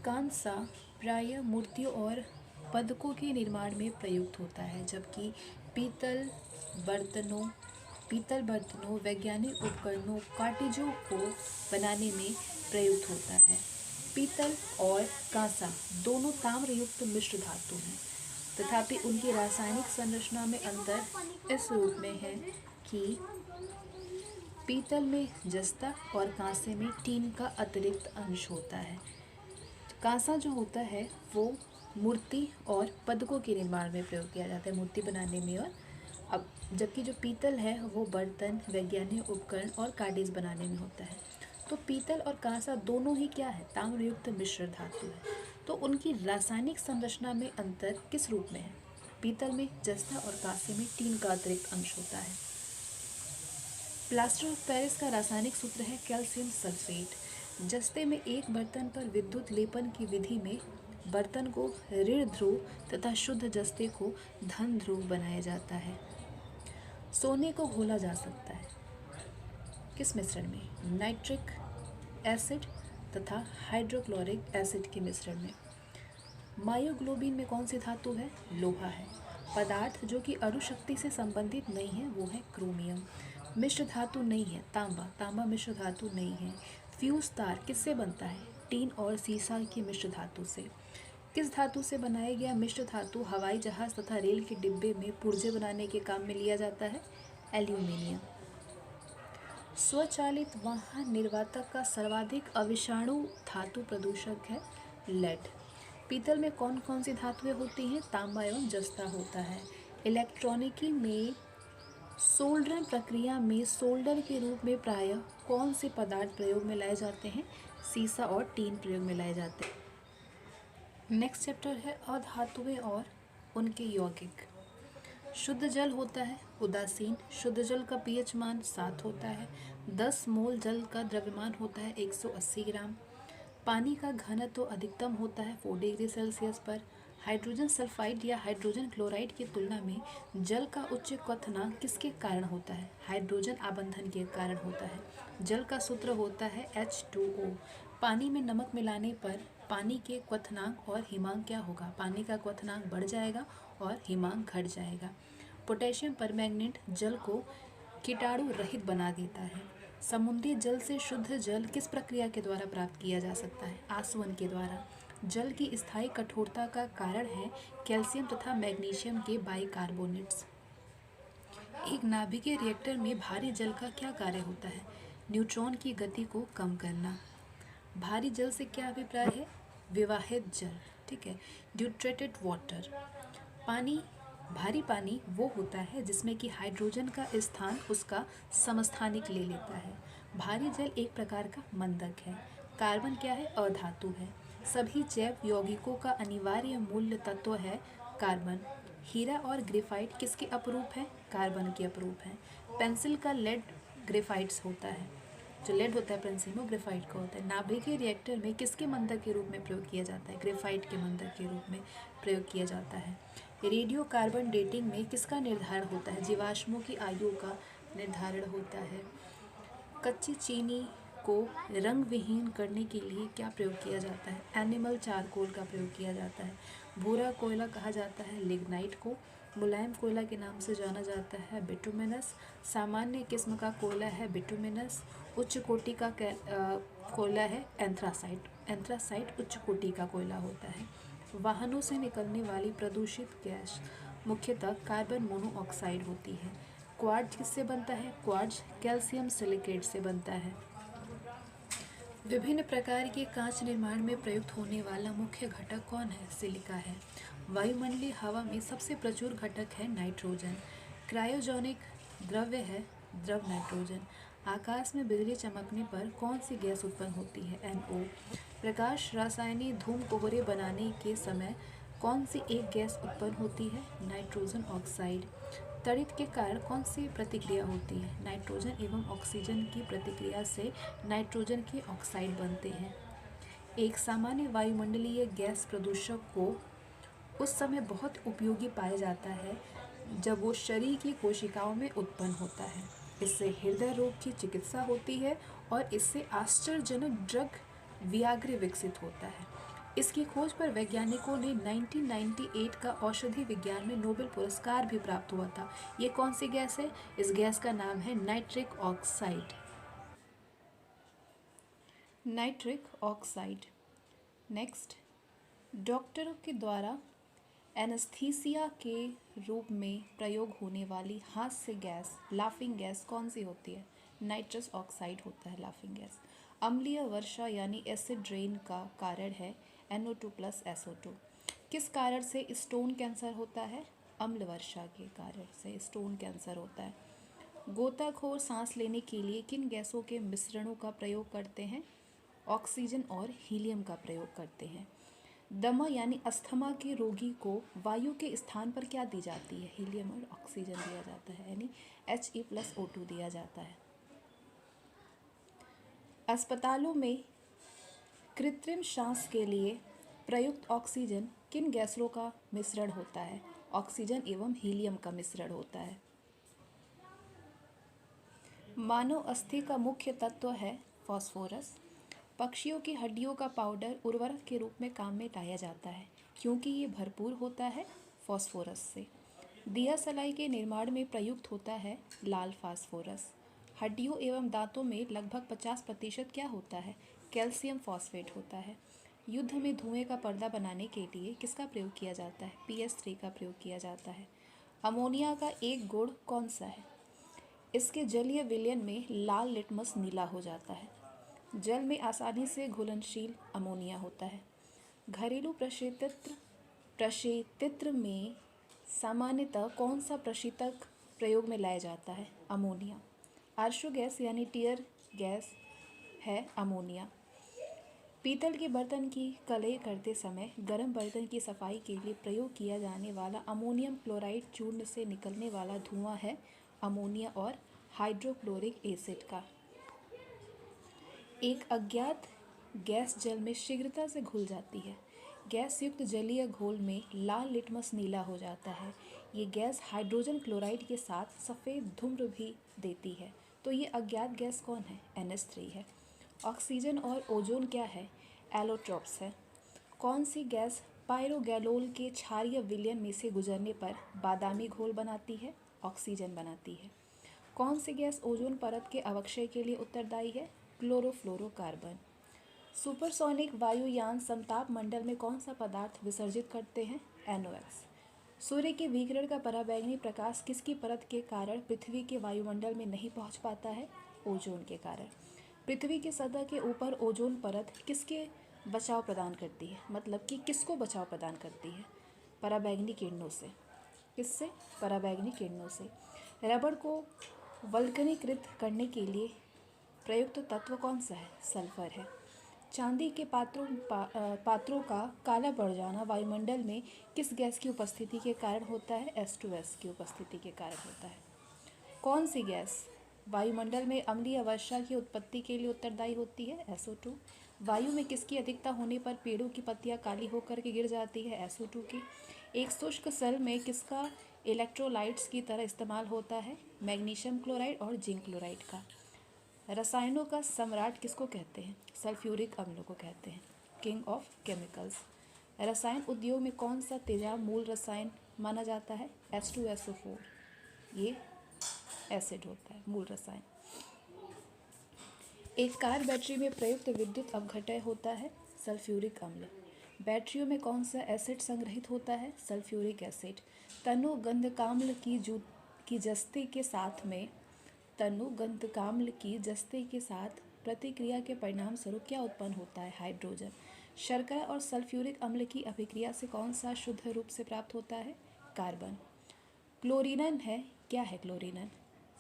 कांसा प्रायः मूर्तियों और पदकों के निर्माण में प्रयुक्त होता है, जबकि पीतल बर्तनों, वैज्ञानिक उपकरणों, कार्ट्रिजों को बनाने में प्रयुक्त होता है। पीतल और कांसा दोनों ताम्रयुक्त मिश्र धातु हैं, तथापि उनकी रासायनिक संरचना में अंतर इस रूप में है कि पीतल में जस्ता और कांसे में टीन का अतिरिक्त अंश होता है। कांसा जो होता है वो मूर्ति और पदकों के निर्माण में प्रयोग किया जाता है, मूर्ति बनाने में, और अब जबकि जो पीतल है वो बर्तन, वैज्ञानिक उपकरण और कार्डिज बनाने में होता है। तो पीतल और कांसा दोनों ही क्या है? ताम्रयुक्त मिश्र धातु है। तो उनकी रासायनिक संरचना में अंतर किस रूप में है? पीतल में जस्ता और कांसे में टीन का अतिरिक्त अंश होता है। प्लास्टर ऑफ पेरिस का रासायनिक सूत्र है कैल्शियम सल्फेट। जस्ते में एक बर्तन पर विद्युत लेपन की विधि में बर्तन को ऋण ध्रुव तथा शुद्ध जस्ते को धन ध्रुव बनाया जाता है। सोने को घोला जा सकता है किस मिश्रण में? नाइट्रिक एसिड तथा हाइड्रोक्लोरिक एसिड के मिश्रण में। मायोग्लोबिन में कौन सी धातु है? लोहा है। पदार्थ जो कि अणुशक्ति से संबंधित नहीं है वो है क्रोमियम। मिश्र धातु नहीं है तांबा मिश्र धातु नहीं है। फ्यूज तार किससे बनता है? टीन और सीसा की मिश्र धातु से। किस धातु से बनाया गया मिश्र धातु हवाई जहाज तथा रेल के डिब्बे में पुर्जे बनाने के काम में लिया जाता है? एल्यूमिनियम। स्वचालित वाहन निर्वातक का सर्वाधिक अविषाणु धातु प्रदूषक है लेड। पीतल में कौन कौन सी धातुएं होती हैं? तांबा एवं जस्ता होता है। इलेक्ट्रॉनिकी में सोल्डरिंग प्रक्रिया में सोल्डर के रूप में प्रायः कौन से पदार्थ प्रयोग में लाए जाते हैं? सीसा और टीन प्रयोग में लाए जाते हैं। नेक्स्ट चैप्टर है अधातुएं और उनके यौगिक। शुद्ध जल होता है उदासीन। शुद्ध जल का पीएच मान 7 होता है। 10 मोल जल का द्रव्यमान होता है 180 ग्राम। पानी का घनत्व तो अधिकतम होता है 4 डिग्री सेल्सियस पर। हाइड्रोजन सल्फाइड या हाइड्रोजन क्लोराइड की तुलना में जल का उच्च क्वथनांक किसके कारण होता है? हाइड्रोजन आबंधन के कारण होता है। जल का सूत्र होता है H2O। पानी में नमक मिलाने पर पानी के क्वथनांक और हिमांक क्या होगा? पानी का क्वथनांक बढ़ जाएगा और हिमांक घट जाएगा। पोटेशियम परमैंगनेट जल को कीटाणु रहित बना देता है। समुद्री जल से शुद्ध जल किस प्रक्रिया के द्वारा प्राप्त किया जा सकता है? आसवन के द्वारा। जल की स्थायी कठोरता का कारण है कैल्शियम तथा मैग्नीशियम के बाइकार्बोनेट्स। एक नाभिकीय रिएक्टर में भारी जल का क्या कार्य होता है? न्यूट्रॉन की गति को कम करना। भारी जल से क्या अभिप्राय है? विवाहित जल, ठीक है। ड्यूट्रेटेड वाटर। भारी पानी वो होता है जिसमें कि हाइड्रोजन का स्थान उसका समस्थानिक ले लेता है। भारी जल एक प्रकार का मंदक है। कार्बन क्या है? अधातु है। सभी जैव यौगिकों का अनिवार्य मूल तत्व है कार्बन। हीरा और ग्रेफाइट किसके अपरूप है? कार्बन के अपरूप है। पेंसिल का लेड ग्रेफाइट्स होता है। जो लेड होता है पेंसिल में, ग्रेफाइट का होता है। नाभिकीय रिएक्टर में किसके मंदक के रूप में प्रयोग किया जाता है? ग्रेफाइट के मंदक के रूप में प्रयोग किया जाता है। रेडियो कार्बन डेटिंग में किसका निर्धारण होता है? जीवाश्मों की आयु का निर्धारण होता है। कच्ची चीनी को रंग विहीन करने के लिए क्या प्रयोग किया जाता है? एनिमल चारकोल का प्रयोग किया जाता है। भूरा कोयला कहा जाता है लिग्नाइट को। मुलायम कोयला के नाम से जाना जाता है बिटुमिनस। सामान्य किस्म का कोयला है बिटुमिनस। उच्च कोटि का कोयला है एंथ्रासाइट। एंथ्रासाइट उच्च कोटि का कोयला होता है। वाहनों से निकलने वाली प्रदूषित गैस मुख्यतः कार्बन मोनोऑक्साइड होती है। क्वार्ट्ज किससे बनता है? क्वार्ट्ज कैल्शियम सिलिकेट से बनता है। विभिन्न प्रकार के कांच निर्माण में प्रयुक्त होने वाला मुख्य घटक कौन है? सिलिका है। वायुमंडलीय हवा में सबसे प्रचुर घटक है नाइट्रोजन। क्रायोजेनिक द्रव्य है द्रव नाइट्रोजन। आकाश में बिजली चमकने पर कौन सी गैस उत्पन्न होती है? NO। प्रकाश रासायनिक धूम कोहरे बनाने के समय कौन सी एक गैस उत्पन्न होती है? Nitrogen oxide. तड़ित के कारण कौन सी प्रतिक्रिया होती है? नाइट्रोजन एवं ऑक्सीजन की प्रतिक्रिया से नाइट्रोजन के ऑक्साइड बनते हैं। एक सामान्य वायुमंडलीय गैस प्रदूषक को उस समय बहुत उपयोगी पाया जाता है जब वो शरीर की कोशिकाओं में उत्पन्न होता है। इससे हृदय रोग की चिकित्सा होती है और इससे आश्चर्यजनक ड्रग वियाग्रे विकसित होता है। इसकी खोज पर वैज्ञानिकों ने 1998 का औषधि विज्ञान में नोबेल पुरस्कार भी प्राप्त हुआ था। ये कौन सी गैस है? इस गैस का नाम है nitric oxide. Nitric oxide. Next, डॉक्टरों के द्वारा एनेस्थीसिया के रूप में प्रयोग होने वाली हास्य गैस, लाफिंग गैस कौन सी होती है? नाइट्रस ऑक्साइड होता है लाफिंग गैस। अम्लीय वर्षा यानी एसिड रेन का कारण है NO2 प्लस SO2। किस कारण से स्टोन कैंसर होता है? अम्ल वर्षा के कारण से स्टोन कैंसर होता है। गोताखोर सांस लेने के लिए किन गैसों के मिश्रणों का प्रयोग करते हैं? ऑक्सीजन और हीलियम का प्रयोग करते हैं। दमा यानी अस्थमा के रोगी को वायु के स्थान पर क्या दी जाती है? हीलियम और ऑक्सीजन दिया जाता है, यानी He+O2 दिया जाता है। अस्पतालों में कृत्रिम श्वास के लिए प्रयुक्त ऑक्सीजन किन गैसों का मिश्रण होता है? ऑक्सीजन एवं हीलियम का मिश्रण होता है। मानव अस्थि का मुख्य तत्व है फास्फोरस। पक्षियों की हड्डियों का पाउडर उर्वरक के रूप में काम में लाया जाता है क्योंकि ये भरपूर होता है फास्फोरस से। दिया सलाई के निर्माण में प्रयुक्त होता है लाल फास्फोरस। हड्डियों एवं दांतों में लगभग 50% क्या होता है? कैल्शियम फॉस्फेट होता है। युद्ध में धुएं का पर्दा बनाने के लिए किसका प्रयोग किया जाता है? PS3 का प्रयोग किया जाता है। अमोनिया का एक गुण कौन सा है? इसके जलीय विलयन में लाल लिटमस नीला हो जाता है। जल में आसानी से घुलनशील अमोनिया होता है। घरेलू प्रशीतित्र में सामान्यतः कौन सा प्रशीतक प्रयोग में लाया जाता है? अमोनिया। आर्शो गैस यानी टीयर गैस है अमोनिया। पीतल के बर्तन की कलई करते समय गर्म बर्तन की सफाई के लिए प्रयोग किया जाने वाला अमोनियम क्लोराइड चूर्ण से निकलने वाला धुआं है अमोनिया और हाइड्रोक्लोरिक एसिड का। एक अज्ञात गैस जल में शीघ्रता से घुल जाती है। गैस युक्त जलीय घोल में लाल लिटमस नीला हो जाता है। ये गैस हाइड्रोजन क्लोराइड के साथ सफ़ेद धूम्र भी देती है। तो ये अज्ञात गैस कौन है? NH3 है। ऑक्सीजन और ओजोन क्या है? एलोट्रोप्स है। कौन सी गैस पायरोगैलोल के क्षारीय विलयन में से गुजरने पर बादामी घोल बनाती है? ऑक्सीजन बनाती है। कौन सी गैस ओजोन परत के अवक्षय के लिए उत्तरदायी है? क्लोरोफ्लोरोकार्बन। सुपरसोनिक वायुयान समताप मंडल में कौन सा पदार्थ विसर्जित करते हैं? NOx। सूर्य के विकिरण का पराबैंगनी प्रकाश किसकी परत के कारण पृथ्वी के वायुमंडल में नहीं पहुंच पाता है? ओजोन के कारण। पृथ्वी की सतह के ऊपर ओजोन परत किसके बचाव प्रदान करती है? मतलब कि किसको बचाव प्रदान करती है? पराबैंगनी किरणों से। किससे? पराबैंगनी किरणों से। रबड़ को वल्कनीकृत करने के लिए प्रयुक्त तत्व कौन सा है? सल्फर है। चांदी के पात्रों का काला पड़ जाना वायुमंडल में किस गैस की उपस्थिति के कारण होता है? H2S की उपस्थिति के कारण होता है। कौन सी गैस वायुमंडल में अम्लीय वर्षा की उत्पत्ति के लिए उत्तरदायी होती है? SO2। वायु में किसकी अधिकता होने पर पेड़ों की पत्तियां काली होकर के गिर जाती है? SO2 की। एक शुष्क सेल में किसका इलेक्ट्रोलाइट्स की तरह इस्तेमाल होता है? मैग्नीशियम क्लोराइड और जिंक क्लोराइड का। रसायनों का सम्राट किसको कहते हैं? सल्फ्यूरिक अम्ल को कहते हैं, किंग ऑफ केमिकल्स। रसायन उद्योग में कौन सा तेजाब मूल रसायन माना जाता है? H2SO4। ये एसिड होता है मूल रसायन। एक कार बैटरी में प्रयुक्त विद्युत अपघटय होता है सल्फ्यूरिक अम्ल। बैटरियों में कौन सा एसिड संग्रहित होता है? Sulphuric acid. तनु गंधकाम्ल की जस्ते के साथ में तनुगंधकाम्ल की जस्ते के साथ प्रतिक्रिया के परिणाम स्वरूप क्या उत्पन्न होता है? हाइड्रोजन। शर्करा और सल्फ्यूरिक अम्ल की अभिक्रिया से कौन सा शुद्ध रूप से प्राप्त होता है? कार्बन। क्लोरीनन है, क्या है क्लोरीनन?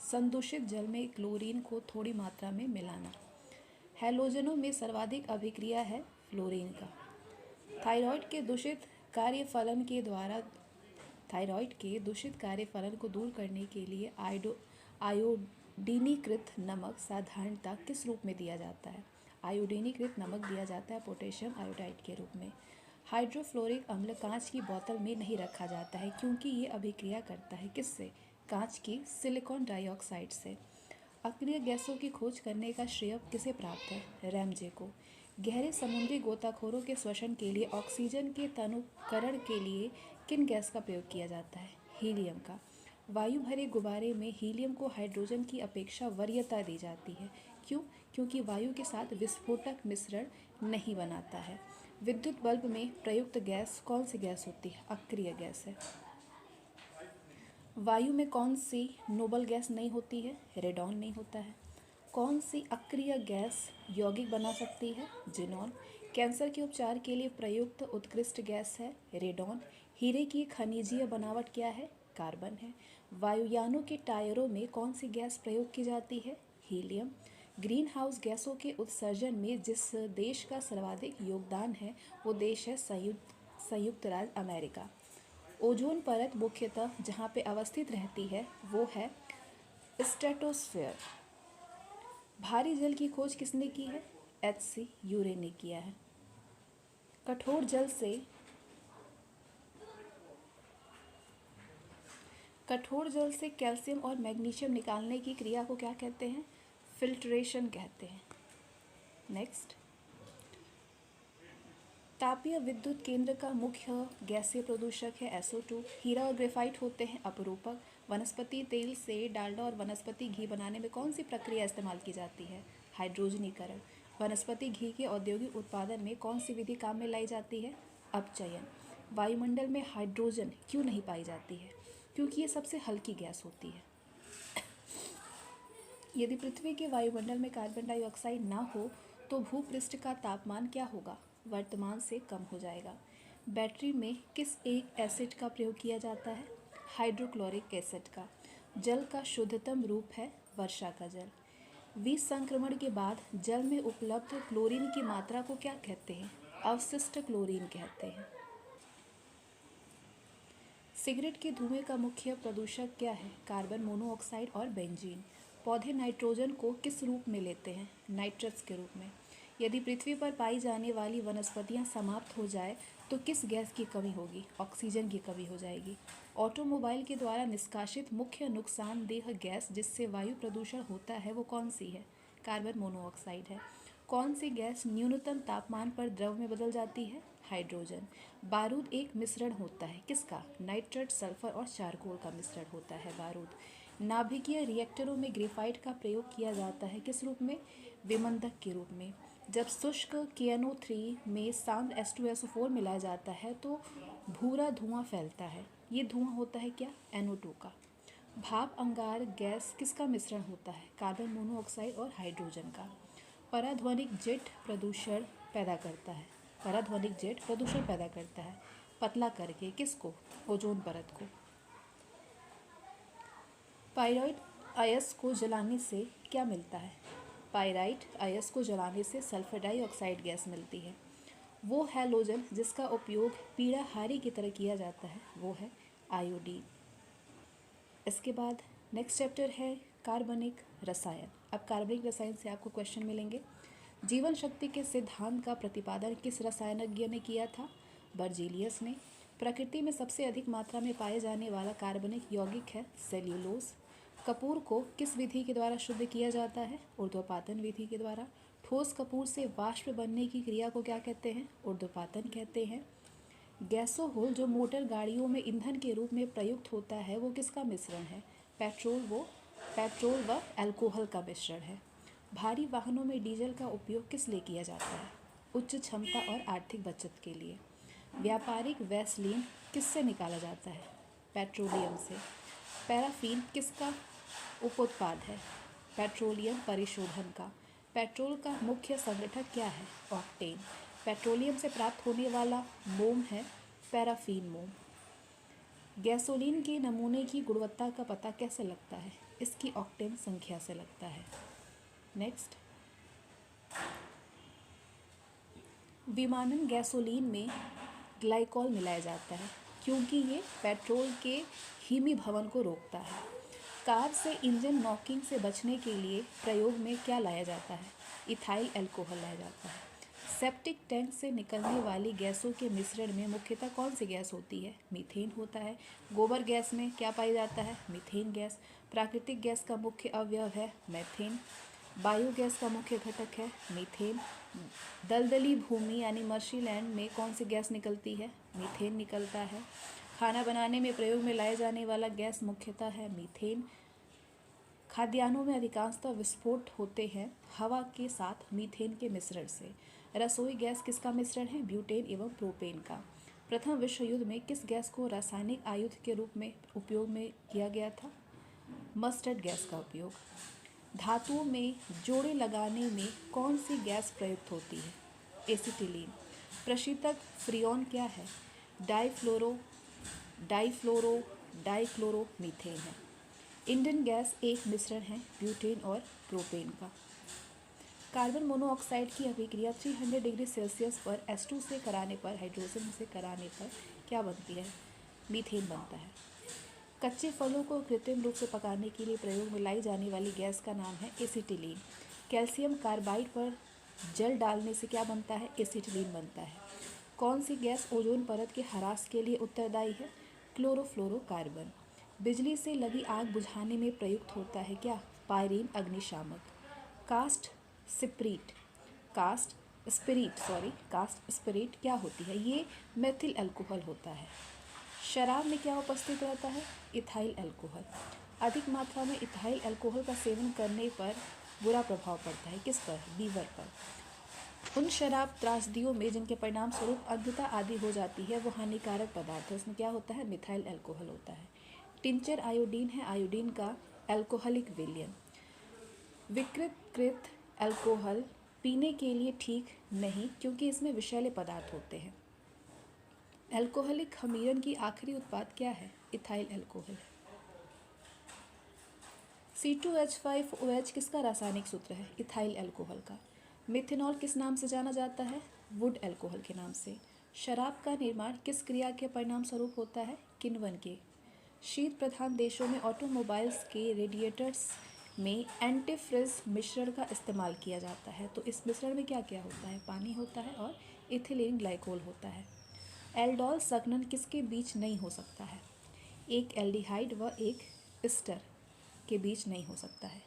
संदूषित जल में क्लोरीन को थोड़ी मात्रा में मिलाना। हैलोजनों में सर्वाधिक अभिक्रिया है फ्लोरीन का। थायराइड के दूषित कार्यफलन को दूर करने के लिए आयोडीनीकृत नमक साधारणतः किस रूप में दिया जाता है? आयोडीनीकृत नमक दिया जाता है पोटेशियम आयोडाइड के रूप में। हाइड्रोफ्लोरिक अम्ल कांच की बोतल में नहीं रखा जाता है क्योंकि ये अभिक्रिया करता है किससे? कांच की सिलिकॉन डाइऑक्साइड से। अक्रिय गैसों की खोज करने का श्रेय किसे प्राप्त है? रैमजे को। गहरे समुद्री गोताखोरों के श्वसन के लिए ऑक्सीजन के तनुकरण के लिए किन गैस का प्रयोग किया जाता है? हीलियम का। वायु भरे गुब्बारे में हीलियम को हाइड्रोजन की अपेक्षा वरीयता दी जाती है। क्यों? क्योंकि वायु के साथ विस्फोटक मिश्रण नहीं बनाता है। विद्युत बल्ब में प्रयुक्त गैस कौन सी गैस होती है? अक्रिय गैस है। वायु में कौन सी नोबल गैस नहीं होती है? रेडॉन नहीं होता है। कौन सी अक्रिय गैस यौगिक बना सकती है? जिनॉन। कैंसर के उपचार के लिए प्रयुक्त उत्कृष्ट गैस है? रेडॉन। हीरे की खनिजीय बनावट क्या है? कार्बन है। वायुयानों के टायरों में कौन सी गैस प्रयोग की जाती है? हीलियम। ग्रीन हाउस गैसों के उत्सर्जन में जिस देश का सर्वाधिक योगदान है वो देश है संयुक्त राज्य अमेरिका। ओजोन परत मुख्यतः जहाँ पे अवस्थित रहती है वो है स्ट्रेटोस्फेयर। भारी जल की खोज किसने की है? H.C. यूरे ने किया है। कठोर जल से कैल्शियम और मैग्नीशियम निकालने की क्रिया को क्या कहते हैं? फिल्ट्रेशन कहते हैं। नेक्स्ट, तापीय विद्युत केंद्र का मुख्य गैसीय प्रदूषक है SO2। हीरा और ग्रेफाइट होते हैं अपरूपक। वनस्पति तेल से डालडा और वनस्पति घी बनाने में कौन सी प्रक्रिया इस्तेमाल की जाती है? हाइड्रोजनीकरण। वनस्पति घी के औद्योगिक उत्पादन में कौन सी विधि काम में लाई जाती है? अपचयन। वायुमंडल में हाइड्रोजन क्यों नहीं पाई जाती है? क्योंकि ये सबसे हल्की गैस होती है। यदि पृथ्वी के वायुमंडल में कार्बन डाइऑक्साइड ना हो तो भूपृष्ठ का तापमान क्या होगा? वर्तमान से कम हो जाएगा। बैटरी में किस एक एसिड का प्रयोग किया जाता है? हाइड्रोक्लोरिक एसिड का। जल का शुद्धतम रूप है वर्षा का जल। विसंक्रमण के बाद जल में उपलब्ध क्लोरीन की मात्रा को क्या कहते हैं? अवशिष्ट क्लोरीन कहते हैं। सिगरेट के धुएं का मुख्य प्रदूषक क्या है? कार्बन मोनोऑक्साइड और बेंजीन। पौधे नाइट्रोजन को किस रूप में लेते हैं? नाइट्रस के रूप में। यदि पृथ्वी पर पाई जाने वाली वनस्पतियां समाप्त हो जाए तो किस गैस की कमी होगी? ऑक्सीजन की कमी हो जाएगी। ऑटोमोबाइल के द्वारा निष्कासित मुख्य नुकसानदेह गैस जिससे वायु प्रदूषण होता है वो कौन सी है? कार्बन मोनोऑक्साइड है। कौन सी गैस न्यूनतम तापमान पर द्रव में बदल जाती है? हाइड्रोजन। बारूद एक मिश्रण होता है किसका? नाइट्रेट, सल्फर और चारकोल का मिश्रण होता है बारूद। नाभिकीय रिएक्टरों में ग्रेफाइट का प्रयोग किया जाता है किस रूप में? विमंदक के रूप में। जब शुष्क KNO3 में शांत H2SO4 मिलाया जाता है तो भूरा धुआं फैलता है। ये धुआं होता है क्या? NO2 का। भाप अंगार गैस किसका मिश्रण होता है? कार्बन मोनोऑक्साइड और हाइड्रोजन का। पराध्वनिक जेट प्रदूषण पैदा करता है। पराध्वनिक जेट प्रदूषण पैदा करता है पतला करके किसको? ओजोन परत को। पाइराइट अयस्क को जलाने से क्या मिलता है? पाइराइट अयस्क को जलाने से सल्फर डाइऑक्साइड गैस मिलती है। वो हैलोजन जिसका उपयोग पीड़ाहारी की तरह किया जाता है वो है आयोडीन। इसके बाद नेक्स्ट चैप्टर है कार्बनिक रसायन। अब कार्बनिक रसायन से आपको क्वेश्चन मिलेंगे। जीवन शक्ति के सिद्धांत का प्रतिपादन किस रसायनज्ञ ने किया था? बर्जीलियस ने। प्रकृति में सबसे अधिक मात्रा में पाए जाने वाला कार्बनिक यौगिक है सेल्यूलोज। कपूर को किस विधि के द्वारा शुद्ध किया जाता है? ऊर्ध्वपातन विधि के द्वारा। ठोस कपूर से वाष्प बनने की क्रिया को क्या कहते हैं? ऊर्ध्वपातन कहते हैं। गैसोहोल जो मोटर गाड़ियों में ईंधन के रूप में प्रयुक्त होता है वो किसका मिश्रण है? पेट्रोल व अल्कोहल का मिश्रण है। भारी वाहनों में डीजल का उपयोग किस लिए किया जाता है? उच्च क्षमता और आर्थिक बचत के लिए। व्यापारिक वैसलीन किससे निकाला जाता है? पेट्रोलियम से। पैराफिन किसका उपोत्पाद है? पेट्रोलियम परिशोधन का। पेट्रोल का मुख्य संगठक क्या है? ऑक्टेन। पेट्रोलियम से प्राप्त होने वाला मोम है पैराफिन मोम। गैसोलीन के नमूने की गुणवत्ता का पता कैसे लगता है? इसकी ऑक्टेन संख्या से लगता है। नेक्स्ट, विमानन गैसोलीन में ग्लाइकॉल मिलाया जाता है क्योंकि ये पेट्रोल के हिमीभवन को रोकता है। कार से इंजन नॉकिंग से बचने के लिए प्रयोग में क्या लाया जाता है? इथाइल अल्कोहल लाया जाता है। सेप्टिक टैंक से निकलने वाली गैसों के मिश्रण में मुख्यतः कौन सी गैस होती है? मीथेन होता है। गोबर गैस में क्या पाया जाता है? Methane gas. प्राकृतिक गैस का मुख्य अवयव है मेथेन। बायोगैस का मुख्य घटक है मीथेन। दलदली भूमि यानी मर्शीलैंड में कौन सी गैस निकलती है? मीथेन निकलता है। खाना बनाने में प्रयोग में लाए जाने वाला गैस मुख्यतः है मीथेन। खाद्यान्नों में अधिकांशतः विस्फोट होते हैं हवा के साथ मीथेन के मिश्रण से। रसोई गैस किसका मिश्रण है? ब्यूटेन एवं प्रोपेन का। प्रथम विश्व युद्ध में किस गैस को रासायनिक आयुध के रूप में उपयोग में किया गया था? मस्टर्ड गैस का उपयोग। धातुओं में जोड़े लगाने में कौन सी गैस प्रयुक्त होती है? एसिटिलीन। प्रशीतक फ्रियोन क्या है? डाइक्लोरोमीथेन है। इंडियन गैस एक मिश्रण है ब्यूटेन और प्रोपेन का। कार्बन मोनोऑक्साइड की अभिक्रिया 300 डिग्री सेल्सियस पर H2 से कराने पर, हाइड्रोजन से कराने पर क्या बनती है? मीथेन बनता है। कच्चे फलों को कृत्रिम रूप से पकाने के लिए प्रयोग में लाई जाने वाली गैस का नाम है एसिटिलीन। कैल्शियम कार्बाइड पर जल डालने से क्या बनता है? एसिटिलीन बनता है। कौन सी गैस ओजोन परत के ह्रास के लिए उत्तरदायी है? क्लोरोफ्लोरोकार्बन। बिजली से लगी आग बुझाने में प्रयुक्त होता है क्या? पायरीन अग्निशामक। कास्ट स्पिरिट क्या होती है? ये मेथिल अल्कोहल होता है। शराब में क्या उपस्थित रहता है? Ethyl alcohol. अधिक मात्रा में इथाइल अल्कोहल का सेवन करने पर बुरा प्रभाव पड़ता है किस पर? लीवर पर। उन शराब त्रासदियों में जिनके परिणाम स्वरूप अंधता आदि हो जाती है वो हानिकारक पदार्थ है, उसमें क्या होता है? मिथाइल अल्कोहल होता है। टिंचर आयोडीन है आयोडीन का अल्कोहलिक विलयन। विकृत अल्कोहल पीने के लिए ठीक नहीं क्योंकि इसमें विषैले पदार्थ होते हैं। अल्कोहलिक खमीरन की आखिरी उत्पाद क्या है? Ethyl alcohol. C2H5OH किसका रासायनिक सूत्र है? इथाइल अल्कोहल का। मिथेनॉल किस नाम से जाना जाता है? वुड अल्कोहल के नाम से। शराब का निर्माण किस क्रिया के परिणाम स्वरूप होता है? किण्वन के। शीत प्रधान देशों में ऑटोमोबाइल्स के रेडिएटर्स में एंटीफ्रिज मिश्रण का इस्तेमाल किया जाता है, तो इस मिश्रण में क्या क्या होता है? पानी होता है और इथिलीन ग्लाइकोल होता है। एल्डोल संघनन किसके बीच नहीं हो सकता है? एक एल्डिहाइड व एक एस्टर के बीच नहीं हो सकता है।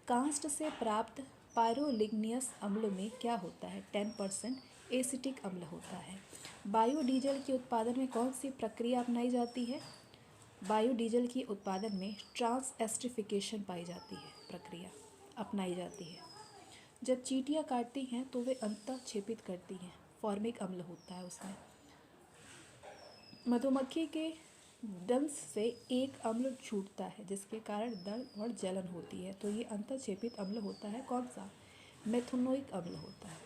कांस्ट से प्राप्त पायरोलिग्नियस अम्ल में क्या होता है? 10% एसिटिक अम्ल होता है। बायोडीजल के उत्पादन में कौन सी प्रक्रिया अपनाई जाती है? बायोडीजल के उत्पादन में ट्रांसएस्टरिफिकेशन पाई जाती है, प्रक्रिया अपनाई जाती है। जब चींटियाँ काटती हैं तो वे अंतः छेपित करती हैं, फॉर्मिक अम्ल होता है उसमें। मधुमक्खी के डंस से एक अम्ल छूटता है जिसके कारण दर्द और जलन होती है, तो ये अंतःक्षेपित अम्ल होता है कौन सा? मेथनोइक अम्ल होता है।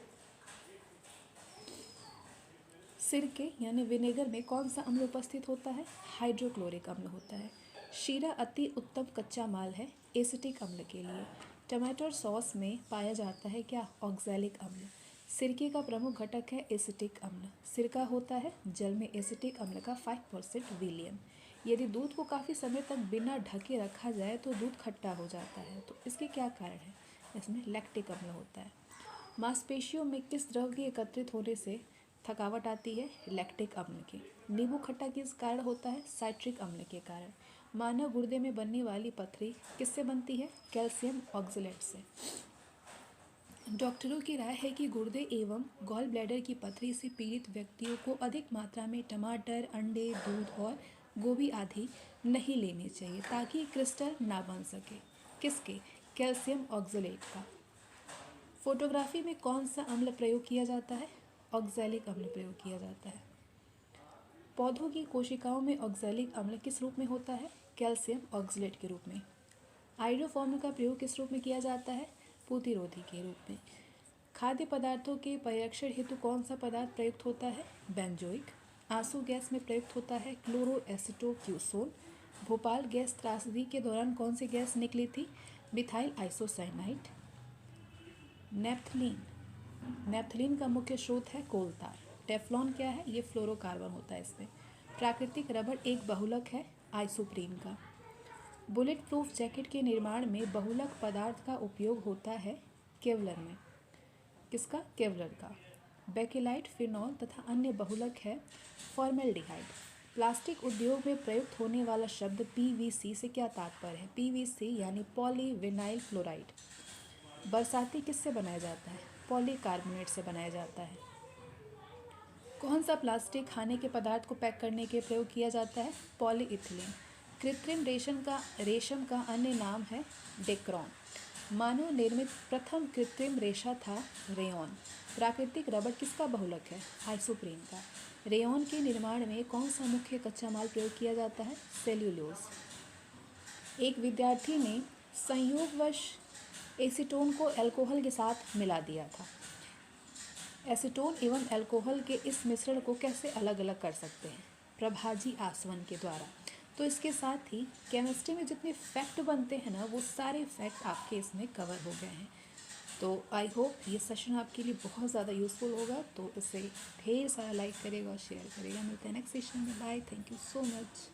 सिरके यानी विनेगर में कौन सा अम्ल उपस्थित होता है? हाइड्रोक्लोरिक अम्ल होता है। शीरा अति उत्तम कच्चा माल है एसिटिक अम्ल के लिए। टमाटो सॉस में पाया जाता है क्या? ऑक्सैलिक अम्ल। सिरके का प्रमुख घटक है एसिटिक अम्ल। सिरका होता है जल में एसिटिक अम्ल का 5% विलियन। यदि दूध को काफ़ी समय तक बिना ढके रखा जाए तो दूध खट्टा हो जाता है, तो इसके क्या कारण है? इसमें लैक्टिक अम्ल होता है। मांसपेशियों में किस द्रव के एकत्रित होने से थकावट आती है? लैक्टिक अम्ल के। नींबू खट्टा किस कारण होता है? साइट्रिक अम्ल के कारण। मानव गुर्दे में बनने वाली पथरी किससे बनती है? कैल्शियम ऑक्सलेट से। डॉक्टरों की राय है कि गुर्दे एवं गॉल ब्लैडर की पथरी से पीड़ित व्यक्तियों को अधिक मात्रा में टमाटर, अंडे, दूध और गोभी आदि नहीं लेने चाहिए ताकि क्रिस्टल ना बन सके। किसके? कैल्शियम ऑक्सलेट का। फोटोग्राफी में कौन सा अम्ल प्रयोग किया जाता है? ऑक्सैलिक अम्ल प्रयोग किया जाता है। पौधों की कोशिकाओं में ऑक्सैलिक अम्ल किस रूप में होता है? कैल्शियम ऑक्सलेट के रूप में। आइडोफॉर्म का प्रयोग किस रूप में किया जाता है? प्रतिरोधी के रूप में। खाद्य पदार्थों के परिरक्षण हेतु कौन सा पदार्थ प्रयुक्त होता है? बेंजोइक। आंसू गैस में प्रयुक्त होता है क्लोरोएसिटोक्यूसोन। भोपाल गैस त्रासदी के दौरान कौन सी गैस निकली थी? Methyl isocyanide. नेपथलीन का मुख्य स्रोत है कोलतार। टेफ्लॉन क्या है? ये फ्लोरोकार्बन होता है इसमें। प्राकृतिक रबड़ एक बहुलक है आइसोप्रीन का। बुलेट प्रूफ जैकेट के निर्माण में बहुलक पदार्थ का उपयोग होता है केवलर में। किसका? केवलर का। बेकेलाइट, फिनॉल तथा अन्य बहुलक है फॉर्मेल्डिहाइड। प्लास्टिक उद्योग में प्रयुक्त होने वाला शब्द PVC से क्या तात्पर्य है? PVC यानी पॉलीविनाइल क्लोराइड। बरसाती किससे बनाया जाता है? पॉलीकार्बोनेट से बनाया जाता है। कौन सा प्लास्टिक खाने के पदार्थ को पैक करने के प्रयोग किया जाता है? पॉलीइथिलीन। कृत्रिम रेशम का अन्य नाम है डेक्रॉन। मानव निर्मित प्रथम कृत्रिम रेशा था रेयॉन। प्राकृतिक रबड़ किसका बहुलक है? आइसोप्रीन का। रेयॉन के निर्माण में कौन सा मुख्य कच्चा माल प्रयोग किया जाता है? सेल्यूलोज। एक विद्यार्थी ने संयोगवश एसीटोन को अल्कोहल के साथ मिला दिया था। एसीटोन एवं अल्कोहल के इस मिश्रण को कैसे अलग अलग कर सकते हैं? प्रभाजी आसवन के द्वारा। तो इसके साथ ही केमिस्ट्री में जितने फैक्ट बनते हैं ना, वो सारे फैक्ट आपके इसमें कवर हो गए हैं। तो आई होप ये सेशन आपके लिए बहुत ज़्यादा यूज़फुल होगा, तो इसे ढेर सारा लाइक करेगा और शेयर करेगा। मिलते हैं नेक्स्ट सेशन में। Bye, thank you so much.